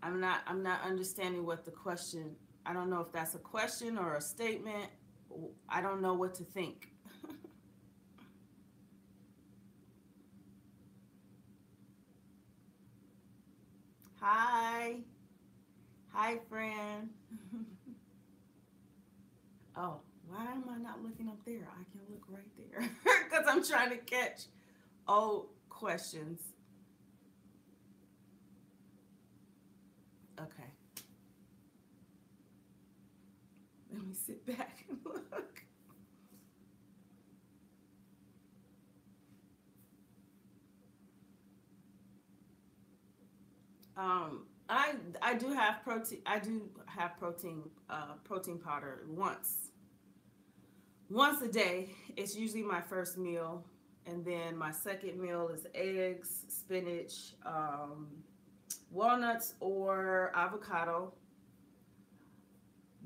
I'm not understanding what the question. I don't know if that's a question or a statement. I don't know what to think. Hi. Hi, friend. Oh, why am I not looking up there? I can look right there because I'm trying to catch old questions. Okay, let me sit back and look. I do have protein. I do have protein powder once a day. It's usually my first meal, and then my second meal is eggs, spinach, walnuts, or avocado.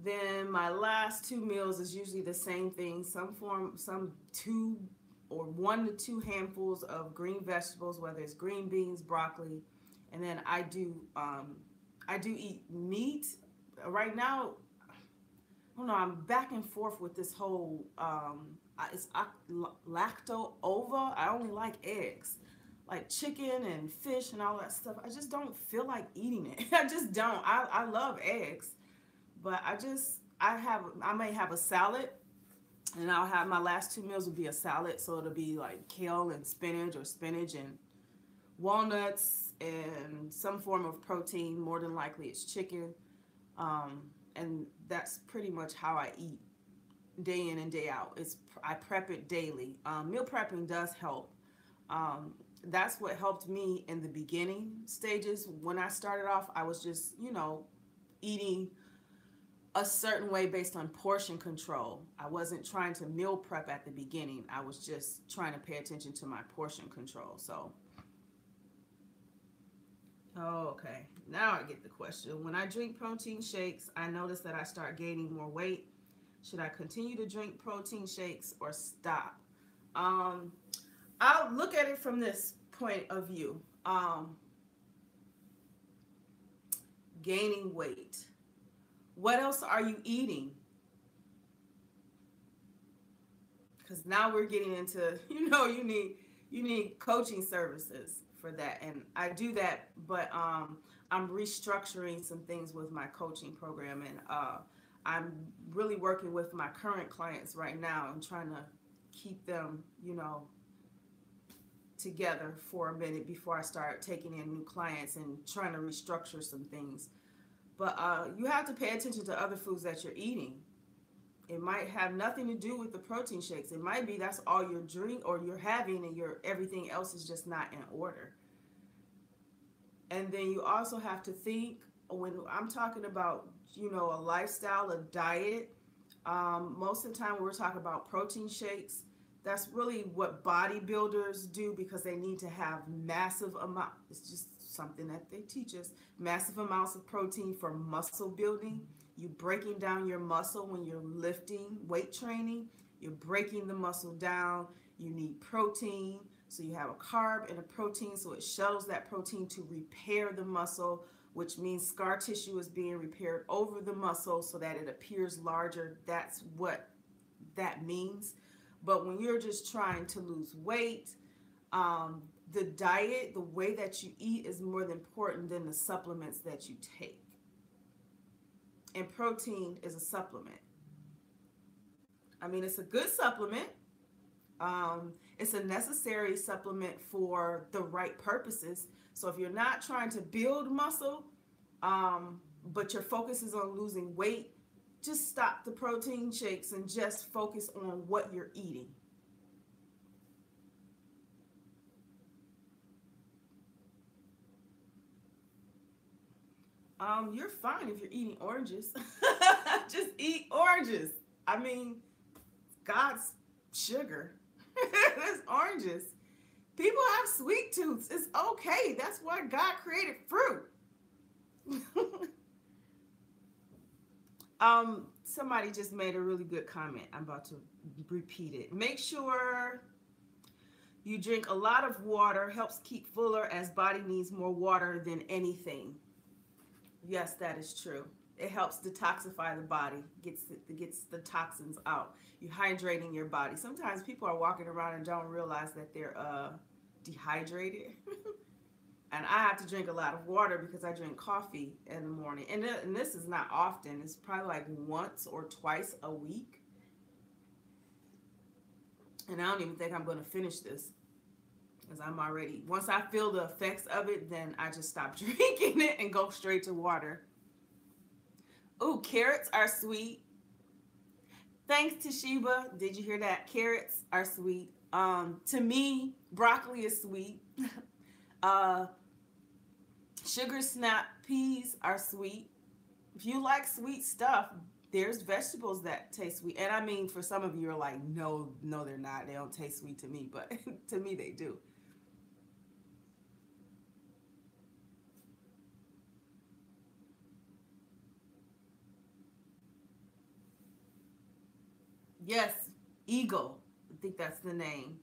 Then my last two meals is usually the same thing, some two or 1 to 2 handfuls of green vegetables, whether it's green beans, broccoli, and then I do eat meat. Right now, I don't know. I'm back and forth with this whole it's lacto ova. I only like eggs, like chicken and fish and all that stuff. I just don't feel like eating it. I just don't. I love eggs, but I may have a salad, and I'll have my last two meals will be a salad. So it'll be like kale and spinach, or spinach and walnuts, and some form of protein. More than likely, it's chicken. And that's pretty much how I eat day in and day out. I prep it daily. Meal prepping does help. That's what helped me in the beginning stages. When I started off, I was just eating a certain way based on portion control. I wasn't trying to meal prep at the beginning. I was just trying to pay attention to my portion control. So, oh, okay. Now I get the question. When I drink protein shakes, I notice that I start gaining more weight. Should I continue to drink protein shakes or stop? Um, I'll look at it from this point of view. Gaining weight. What else are you eating? Because now we're getting into you need coaching services for that, and I do that, but I'm restructuring some things with my coaching program, and I'm really working with my current clients right now and trying to keep them, together for a minute before I start taking in new clients and trying to restructure some things. But you have to pay attention to other foods that you're eating. It might have nothing to do with the protein shakes. It might be that's all you're drink or you're having, and your everything else is just not in order. And then you also have to think, when I'm talking about, a lifestyle, a diet, most of the time we're talking about protein shakes. That's really what bodybuilders do, because they need to have massive amount. It's just something that they teach us. Massive amounts of protein for muscle building. You breaking down your muscle when you're lifting, weight training. You're breaking the muscle down. You need protein. So you have a carb and a protein, so it shuttles that protein to repair the muscle, which means scar tissue is being repaired over the muscle so that it appears larger. That's what that means. But when you're just trying to lose weight, the diet, the way that you eat is more important than the supplements that you take. And protein is a supplement. I mean, it's a good supplement. It's a necessary supplement for the right purposes. So if you're not trying to build muscle, but your focus is on losing weight, just stop the protein shakes and just focus on what you're eating. You're fine if you're eating oranges. Just eat oranges. I mean, God's sugar. There's oranges. People have sweet tooths. It's okay. That's why God created fruit. Somebody just made a really good comment. I'm about to repeat it. Make sure you drink a lot of water. Helps keep fuller, as body needs more water than anything. Yes, that is true. It helps detoxify the body, gets the toxins out. You're hydrating your body. Sometimes people are walking around and don't realize that they're dehydrated. And I have to drink a lot of water because I drink coffee in the morning. And this is not often. It's probably like once or twice a week. And I don't even think I'm going to finish this, because I'm already, once I feel the effects of it, then I just stop drinking it and go straight to water. Ooh, carrots are sweet. Thanks, Toshiba. Did you hear that? Carrots are sweet. To me, broccoli is sweet. Sugar snap peas are sweet. If you like sweet stuff, there's vegetables that taste sweet. And I mean, for some of you are like, no, they're not. They don't taste sweet to me, but to me they do. Yes, Eagle. I think that's the name.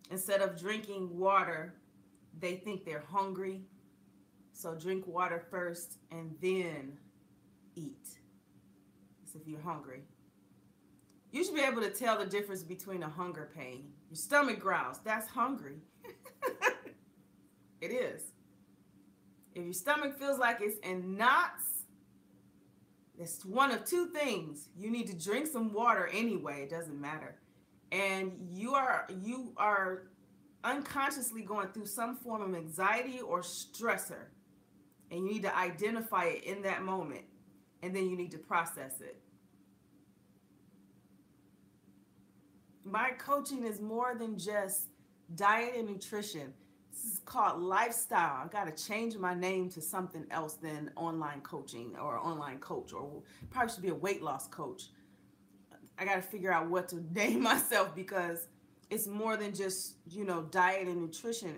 Instead of drinking water, they think they're hungry. So drink water first and then eat. As if you're hungry. You should be able to tell the difference between a hunger pain. Your stomach growls. That's hungry. It is. If your stomach feels like it's in knots, it's one of two things. You need to drink some water anyway. It doesn't matter. And you are unconsciously going through some form of anxiety or stressor. And you need to identify it in that moment. And then you need to process it. My coaching is more than just diet and nutrition. This is called lifestyle. I got to change my name to something else than online coaching or online coach, or probably should be a weight loss coach. I got to figure out what to name myself, because it's more than just, diet and nutrition.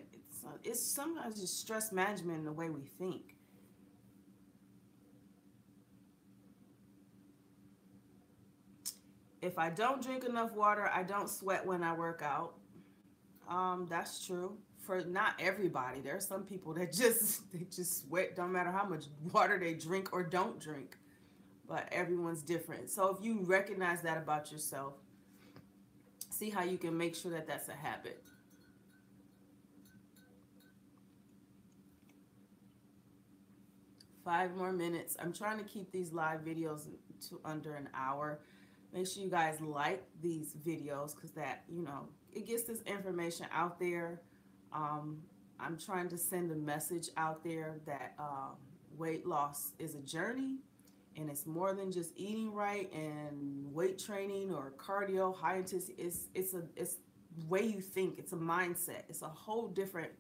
It's sometimes just stress management in the way we think. If I don't drink enough water, I don't sweat when I work out. That's true. For not everybody. There are some people that they just sweat, don't matter how much water they drink or don't drink. But everyone's different. So if you recognize that about yourself, see how you can make sure that that's a habit. Five more minutes. I'm trying to keep these live videos to under an hour. Make sure you guys like these videos because that, it gets this information out there. Um, I'm trying to send a message out there that weight loss is a journey, and it's more than just eating right and weight training or cardio, high intensity. It's the way you think. It's a mindset. It's a whole different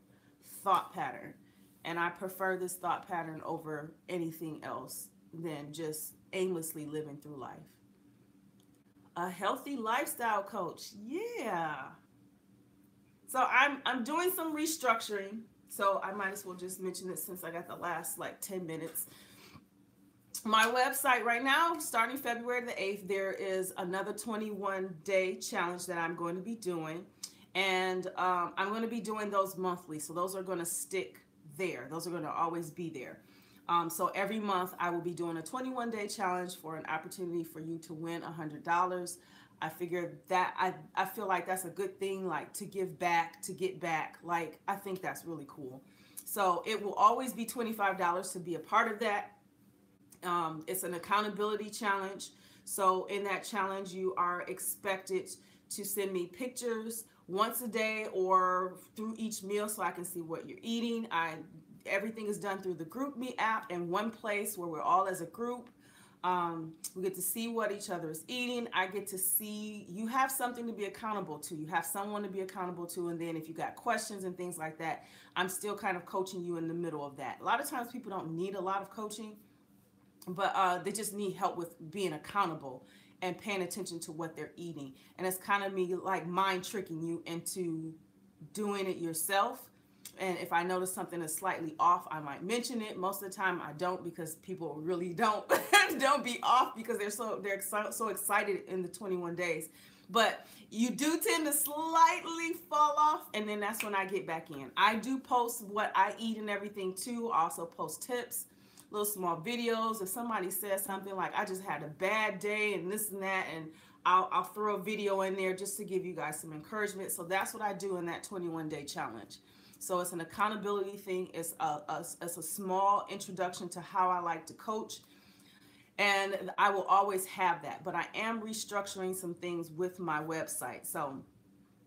thought pattern, and I prefer this thought pattern over anything else than just aimlessly living through life. A healthy lifestyle coach. Yeah. So I'm doing some restructuring. So I might as well just mention it since I got the last like 10 minutes. My website right now, starting February the 8th, there is another 21-day challenge that I'm going to be doing. And I'm going to be doing those monthly. So those are going to stick there. Those are going to always be there. So every month I will be doing a 21-day challenge for an opportunity for you to win $100. I figured that I feel like that's a good thing, like to give back, to get back. Like, I think that's really cool. So it will always be $25 to be a part of that. It's an accountability challenge. So in that challenge, you are expected to send me pictures once a day or through each meal so I can see what you're eating. Everything is done through the GroupMe app in one place where we're all as a group. We get to see what each other is eating. I get to see, you have something to be accountable to. You have someone to be accountable to. And then if you got questions and things like that, I'm still kind of coaching you in the middle of that. A lot of times people don't need a lot of coaching, but they just need help with being accountable and paying attention to what they're eating. And it's kind of me like mind tricking you into doing it yourself. And if I notice something is slightly off, I might mention it. Most of the time I don't, because people really don't don't be off because they're so excited in the 21 days. But you do tend to slightly fall off, and then that's when I get back in. I do post what I eat and everything too. I also post tips, little small videos. If somebody says something like, I just had a bad day and this and that, and I'll throw a video in there just to give you guys some encouragement. So that's what I do in that 21-day challenge. So it's an accountability thing. It's a small introduction to how I like to coach. And I will always have that. But I am restructuring some things with my website. So,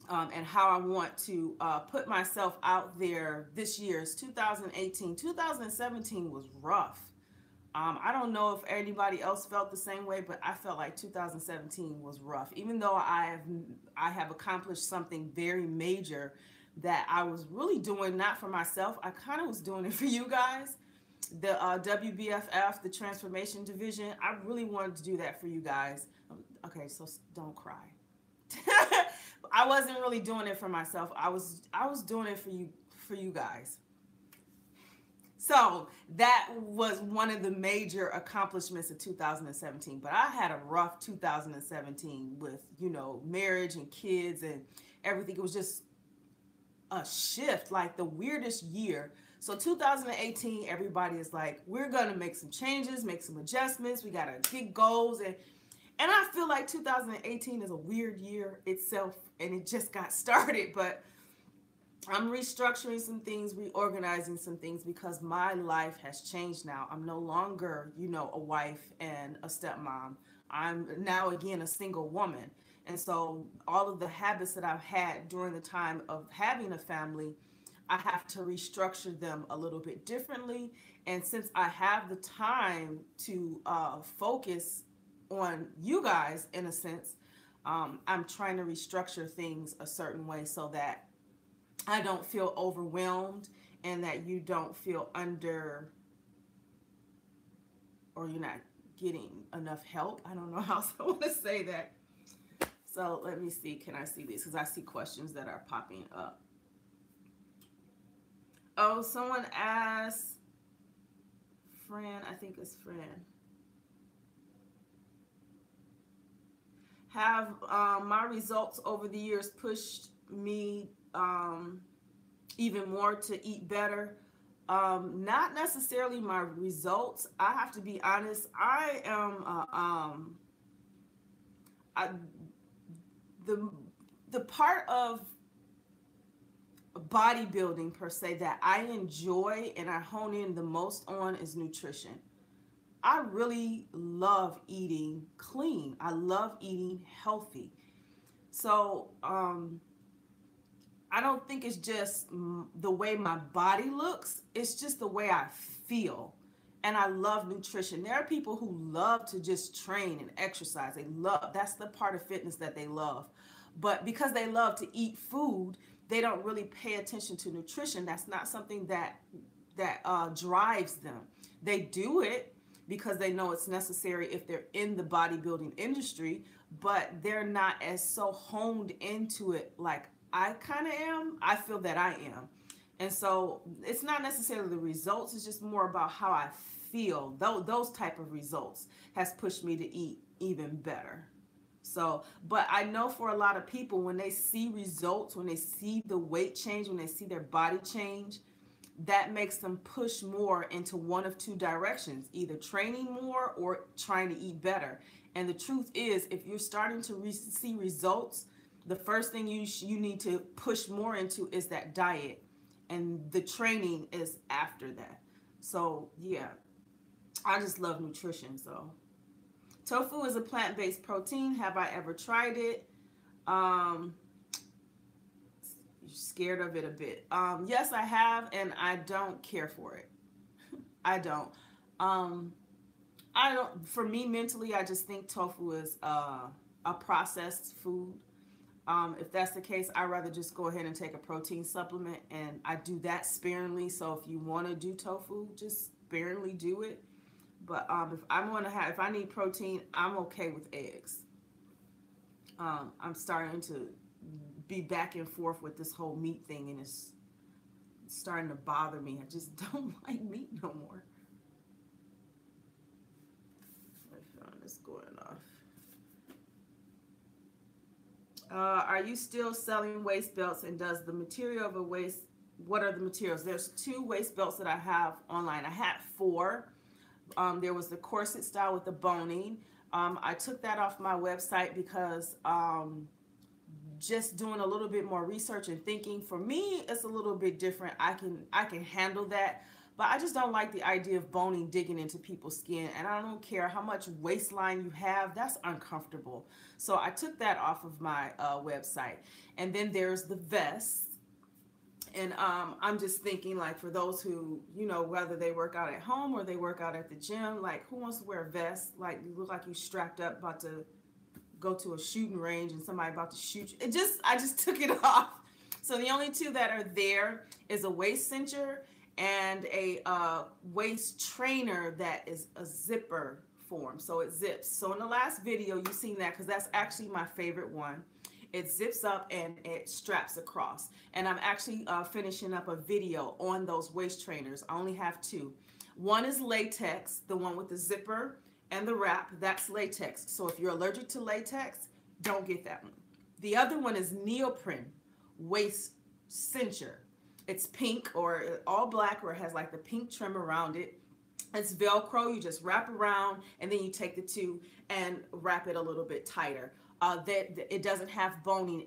and how I want to put myself out there this year is 2018. 2017 was rough. I don't know if anybody else felt the same way, but I felt like 2017 was rough. Even though I have accomplished something very major that I was really doing not for myself, I kind of was doing it for you guys. The WBFF, the Transformation Division, I really wanted to do that for you guys. Okay, so don't cry. I wasn't really doing it for myself. I was doing it for you guys. So that was one of the major accomplishments of 2017. But I had a rough 2017 with, marriage and kids and everything. It was just a shift, like the weirdest year. So 2018, everybody is like, we're going to make some changes, make some adjustments. We got to get goals. And I feel like 2018 is a weird year itself, and it just got started. But I'm restructuring some things, reorganizing some things, because my life has changed now. I'm no longer, a wife and a stepmom. I'm now, again, a single woman. And so all of the habits that I've had during the time of having a family, I have to restructure them a little bit differently. And since I have the time to focus on you guys, in a sense, I'm trying to restructure things a certain way so that I don't feel overwhelmed, and that you don't feel under, or you're not getting enough help. I don't know how else I want to say that. So let me see. Can I see these? Because I see questions that are popping up. Oh, someone asked, Fran, I think it's Fran. Have my results over the years pushed me even more to eat better? Not necessarily my results. I have to be honest. I am the part of bodybuilding per se that I enjoy and I hone in the most on is nutrition. I really love eating clean. I love eating healthy. So I don't think it's just the way my body looks, it's just the way I feel. And I love nutrition. There are people who love to just train and exercise. They love, that's the part of fitness that they love. But because they love to eat food, they don't really pay attention to nutrition. That's not something that drives them. They do it because they know it's necessary if they're in the bodybuilding industry, but they're not as so honed into it like I kind of am. I feel that I am. And so it's not necessarily the results, it's just more about how I feel. Those type of results has pushed me to eat even better. So, but I know for a lot of people, when they see results, when they see the weight change, when they see their body change, that makes them push more into one of two directions, either training more or trying to eat better. And the truth is, if you're starting to see results, the first thing you need to push more into is that diet, and the training is after that. So yeah, I just love nutrition. So tofu is a plant-based protein. Have I ever tried it? Um, Scared of it a bit. Yes, I have, and I don't care for it. I don't. Um, I don't. For me, mentally, I just think tofu is a processed food. If that's the case, I'd rather just go ahead and take a protein supplement, and I do that sparingly. So if you want to do tofu, just sparingly do it. But if I need protein, I'm okay with eggs. I'm starting to be back and forth with this whole meat thing, and it's starting to bother me. I just don't like meat no more. My phone is going off. Are you still selling waist belts, and does the material of a waist, what are the materials? There's 2 waist belts that I have online. I had 4. There was the corset style with the boning. I took that off my website because just doing a little bit more research and thinking, for me it's a little bit different. I can handle that, but I just don't like the idea of boning digging into people's skin, and I don't care how much waistline you have, that's uncomfortable. So I took that off of my website. And then there's the vest. And I'm just thinking, like, for those who, whether they work out at home or they work out at the gym, like, who wants to wear a vest? Like, you look like you strapped up about to go to a shooting range and somebody about to shoot you. I just took it off. So the only 2 that are there is a waist cincher and a waist trainer that is a zipper form. So it zips. So in the last video, you've seen that because that's actually my favorite one. It zips up and it straps across. And I'm actually finishing up a video on those waist trainers. I only have 2. One is latex, the one with the zipper and the wrap. That's latex. So if you're allergic to latex, don't get that one. The other one is neoprene waist cincher. It's pink or all black, or it has like the pink trim around it. It's Velcro. You just wrap around and then you take the 2 and wrap it a little bit tighter. That it doesn't have boning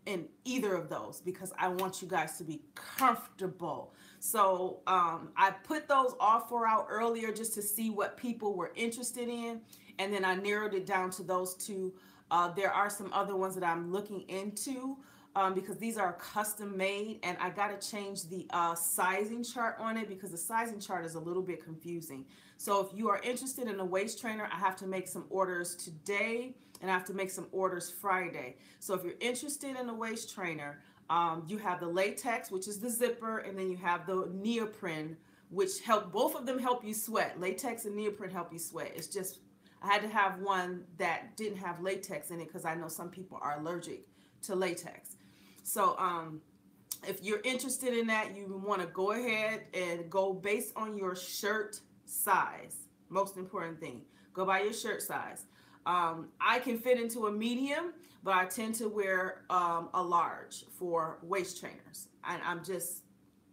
in either of those because I want you guys to be comfortable. So I put those all 4 out earlier just to see what people were interested in, and then I narrowed it down to those 2. There are some other ones that I'm looking into because these are custom made, and I got to change the sizing chart on it because the sizing chart is a little bit confusing. So if you are interested in a waist trainer, I have to make some orders today, and I have to make some orders Friday. So if you're interested in a waist trainer, you have the latex, which is the zipper, and then you have the neoprene, which both of them help you sweat. Latex and neoprene help you sweat. It's just, I had to have one that didn't have latex in it because I know some people are allergic to latex. So if you're interested in that, you want to go ahead and go based on your shirt size. Most important thing, go by your shirt size. I can fit into a medium, but I tend to wear a large for waist trainers. And I'm just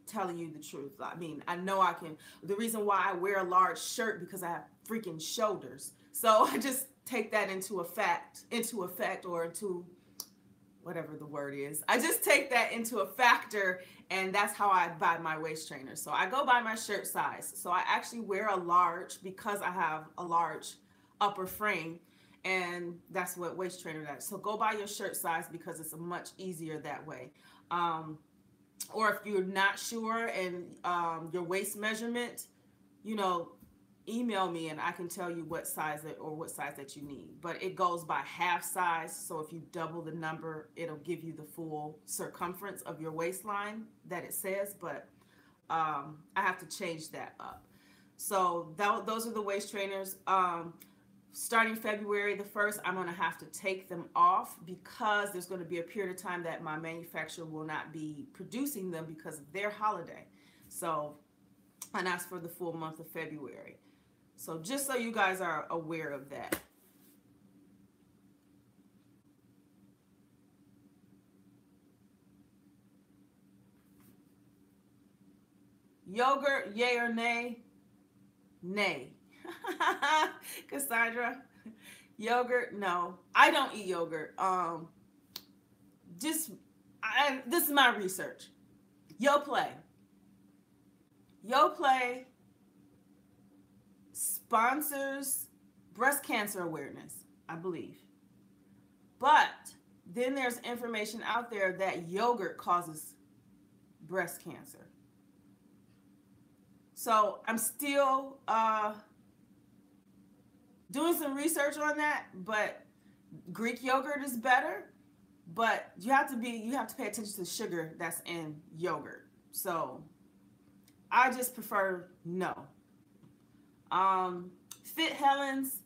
telling you the truth. I mean, I know I can. The reason why I wear a large shirt because I have freaking shoulders. So I just take that into effect or into whatever the word is. I just take that into a factor, and that's how I buy my waist trainers. So I go by my shirt size. So I actually wear a large because I have a large upper frame, and that's what waist trainer does. So go by your shirt size because it's much easier that way. Um, or if you're not sure and your waist measurement, you know, email me and I can tell you what size that you need. But it goes by half size, so if you double the number, it'll give you the full circumference of your waistline that it says. But I have to change that up. So those are the waist trainers. Starting February the 1st, I'm going to have to take them off because there's going to be a period of time that my manufacturer will not be producing them because of their holiday. So, and that's for the full month of February. So just so you guys are aware of that. Yogurt, yay or nay? Nay. Cassandra, yogurt, no. I don't eat yogurt. This is my research. Yoplait sponsors breast cancer awareness, I believe. But then there's information out there that yogurt causes breast cancer. So I'm still doing some research on that, but Greek yogurt is better, but you have to pay attention to the sugar that's in yogurt. So I just prefer no. Fit Helens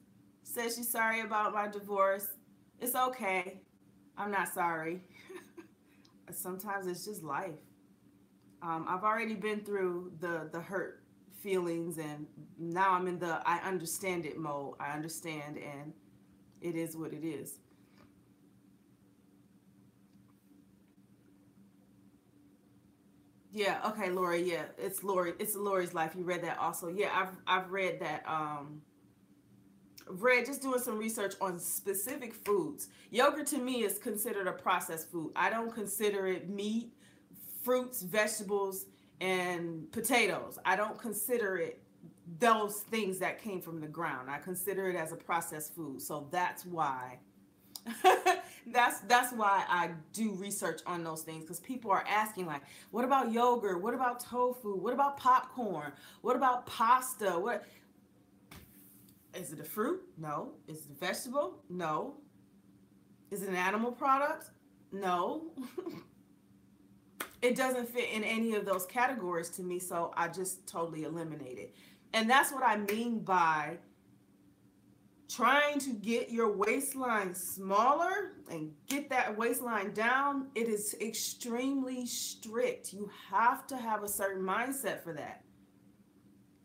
says she's sorry about my divorce. It's okay. I'm not sorry. Sometimes it's just life. I've already been through the hurt feelings, and now I'm in the I understand it mode. I understand, and it is what it is. Yeah, okay, Lori, yeah, it's Lori's life. You read that also. Yeah, I've read that. Read just doing some research on specific foods. Yogurt to me is considered a processed food. I don't consider it meat, fruits, vegetables, and potatoes. I don't consider it those things that came from the ground. I consider it as a processed food. So that's why that's why I do research on those things, because people are asking, like, what about yogurt? What about tofu? What about popcorn? What about pasta? What is it? A fruit? No. Is it a vegetable? No. Is it an animal product? No. It doesn't fit in any of those categories to me, so I just totally eliminate it. And that's what I mean by trying to get your waistline smaller and get that waistline down. It is extremely strict. You have to have a certain mindset for that.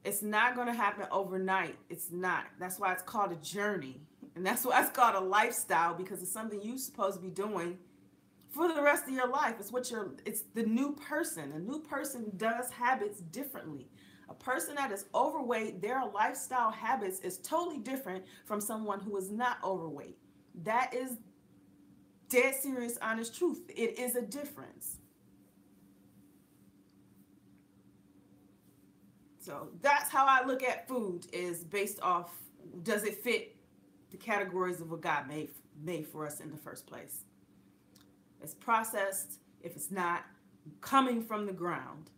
It's not going to happen overnight. It's not. That's why it's called a journey. And that's why it's called a lifestyle, because it's something you're supposed to be doing for the rest of your life. It's the new person. A new person does habits differently. A person that is overweight, their lifestyle habits is totally different from someone who is not overweight. That is dead serious, honest truth. It is a difference. So that's how I look at food, is based off, does it fit the categories of what God made for us in the first place? It's processed. If it's not coming from the ground.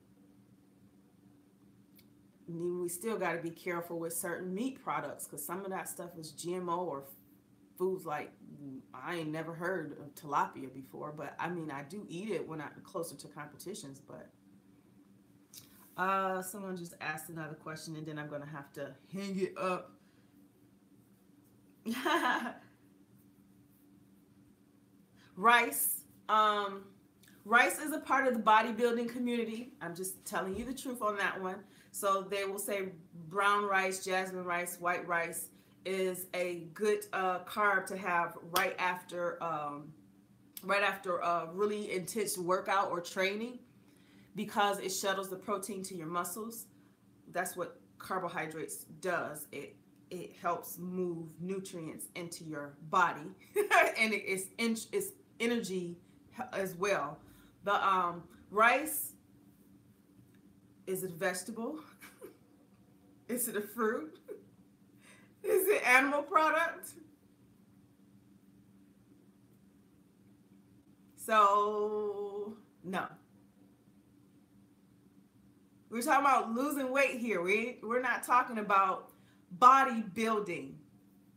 And then we still got to be careful with certain meat products, because some of that stuff is GMO, or foods like, I ain't never heard of tilapia before, but I mean, I do eat it when I'm closer to competitions. But someone just asked another question, and then I'm gonna have to hang it up. Rice. Rice is a part of the bodybuilding community. I'm just telling you the truth on that one. So they will say brown rice, jasmine rice, white rice is a good carb to have right after a really intense workout or training, because it shuttles the protein to your muscles. That's what carbohydrates does. It helps move nutrients into your body, and it's energy as well. The rice, is it a vegetable? Is it a fruit? Is it animal product? So no. We're talking about losing weight here. We're not talking about bodybuilding.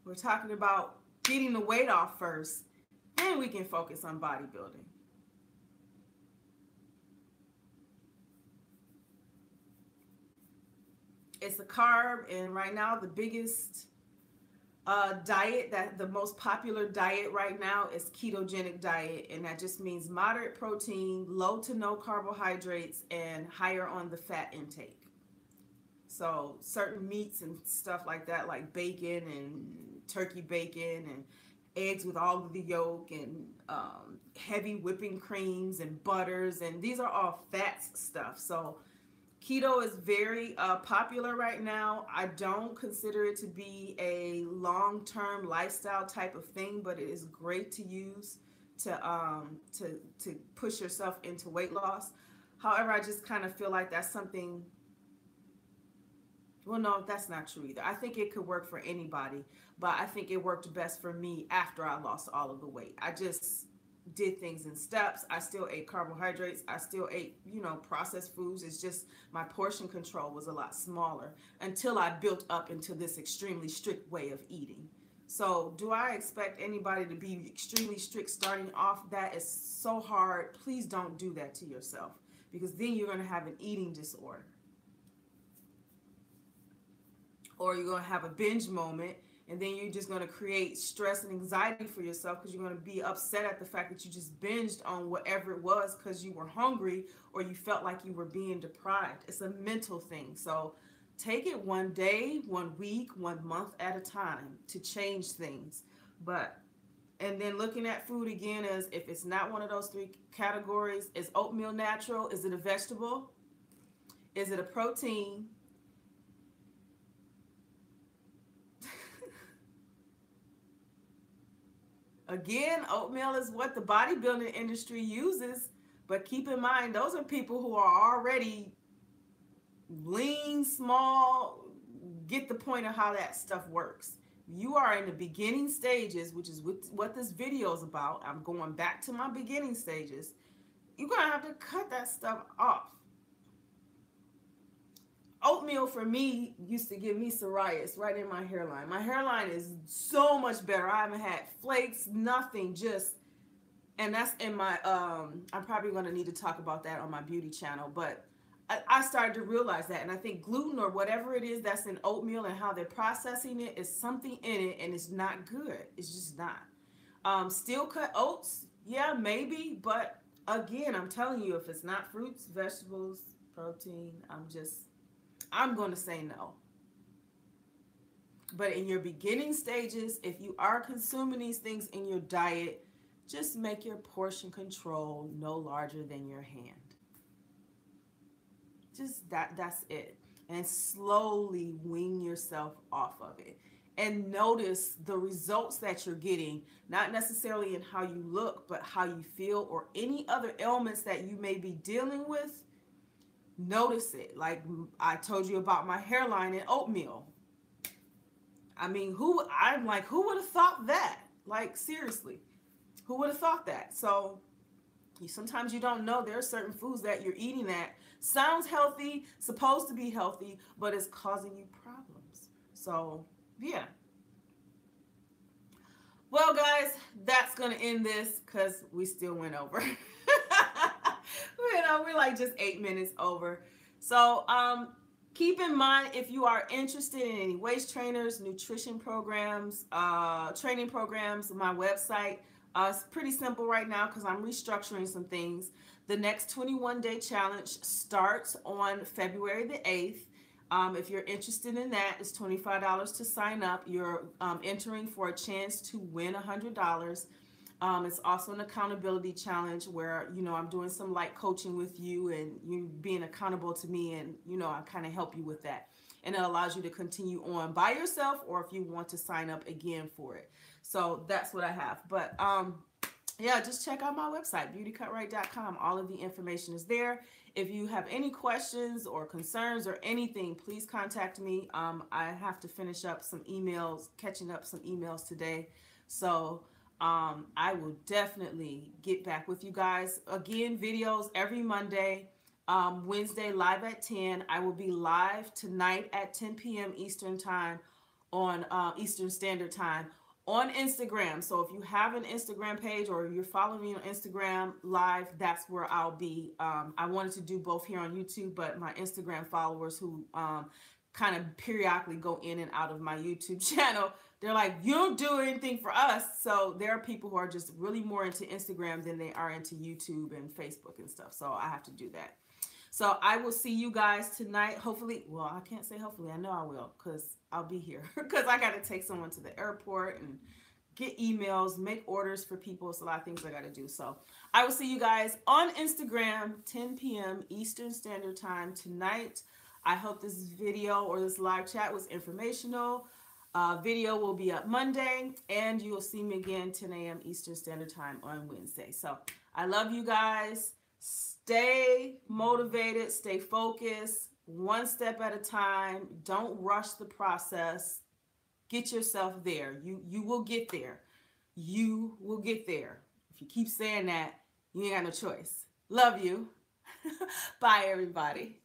We're talking about getting the weight off first. Then we can focus on bodybuilding. It's a carb, and right now the biggest diet, that the most popular diet right now is ketogenic diet, and that just means moderate protein, low to no carbohydrates, and higher on the fat intake. So certain meats and stuff like that, like bacon and turkey bacon and eggs with all of the yolk, and heavy whipping creams and butters, and these are all fats stuff. So keto is very popular right now. I don't consider it to be a long-term lifestyle type of thing, but it is great to use to push yourself into weight loss. However, I just kind of feel like that's something. Well, no, that's not true either. I think it could work for anybody, but I think it worked best for me after I lost all of the weight. I just did things in steps. I still ate carbohydrates. I still ate, processed foods. It's just my portion control was a lot smaller until I built up into this extremely strict way of eating. So do I expect anybody to be extremely strict starting off? That is so hard. Please don't do that to yourself, because then you're going to have an eating disorder. Or you're going to have a binge moment, and then you're just going to create stress and anxiety for yourself, because you're going to be upset at the fact that you just binged on whatever it was because you were hungry or you felt like you were being deprived. It's a mental thing. So take it one day, 1 week, 1 month at a time to change things. And then looking at food again, as if it's not one of those three categories, is oatmeal natural? Is it a vegetable? Is it a protein? Again, oatmeal is what the bodybuilding industry uses, but keep in mind, those are people who are already lean, small, get the point of how that stuff works. You are in the beginning stages, which is what this video is about. I'm going back to my beginning stages. You're going to have to cut that stuff off. Oatmeal for me used to give me psoriasis right in my hairline. My hairline is so much better. I haven't had flakes, nothing, and that's in my, I'm probably going to need to talk about that on my beauty channel, but I started to realize that, and I think gluten or whatever it is that's in oatmeal and how they're processing it is something in it, and it's not good. It's just not. Steel cut oats, yeah, maybe, but again, I'm telling you, if it's not fruits, vegetables, protein, I'm going to say no. But in your beginning stages, if you are consuming these things in your diet, just make your portion control no larger than your hand. Just that's it. And slowly wean yourself off of it. And notice the results that you're getting, not necessarily in how you look, but how you feel, or any other ailments that you may be dealing with. Notice it. Like I told you about my hairline and oatmeal. I mean, who would have thought that? Like, seriously, who would have thought that? So sometimes you don't know there are certain foods that you're eating that sounds healthy, supposed to be healthy, but it's causing you problems. So yeah. Well, guys, that's going to end this because we still went over. We're like just 8 minutes over. So keep in mind, if you are interested in any waist trainers, nutrition programs, training programs, my website, it's pretty simple right now because I'm restructuring some things. The next 21-day challenge starts on February the 8th. If you're interested in that, it's $25 to sign up. You're entering for a chance to win $100. It's also an accountability challenge where, I'm doing some light coaching with you and you being accountable to me, and, I kind of help you with that. And it allows you to continue on by yourself, or if you want to sign up again for it. So that's what I have. But yeah, just check out my website, beautycutright.com. All of the information is there. If you have any questions or concerns or anything, please contact me. I have to finish up some emails, catching up some emails today. So I will definitely get back with you guys. Again, videos every Monday, Wednesday live at 10. I will be live tonight at 10 p.m. Eastern Time on Eastern Standard Time on Instagram. So if you have an Instagram page or you're following me on Instagram live, that's where I'll be. I wanted to do both here on YouTube, but my Instagram followers who kind of periodically go in and out of my YouTube channel, they're like, you don't do anything for us. So there are people who are just really more into Instagram than they are into YouTube and Facebook and stuff. So I have to do that. So I will see you guys tonight. Hopefully, well, I can't say hopefully. I know I will because I'll be here because I got to take someone to the airport and get emails, make orders for people. It's a lot of things I got to do. So I will see you guys on Instagram, 10 p.m. Eastern Standard Time tonight. I hope this video or this live chat was informational. Video will be up Monday, and you will see me again 10 a.m. Eastern Standard Time on Wednesday. So I love you guys. Stay motivated, stay focused, one step at a time. Don't rush the process. Get yourself there. You will get there. You will get there. If you keep saying that, you ain't got no choice. Love you. Bye, everybody.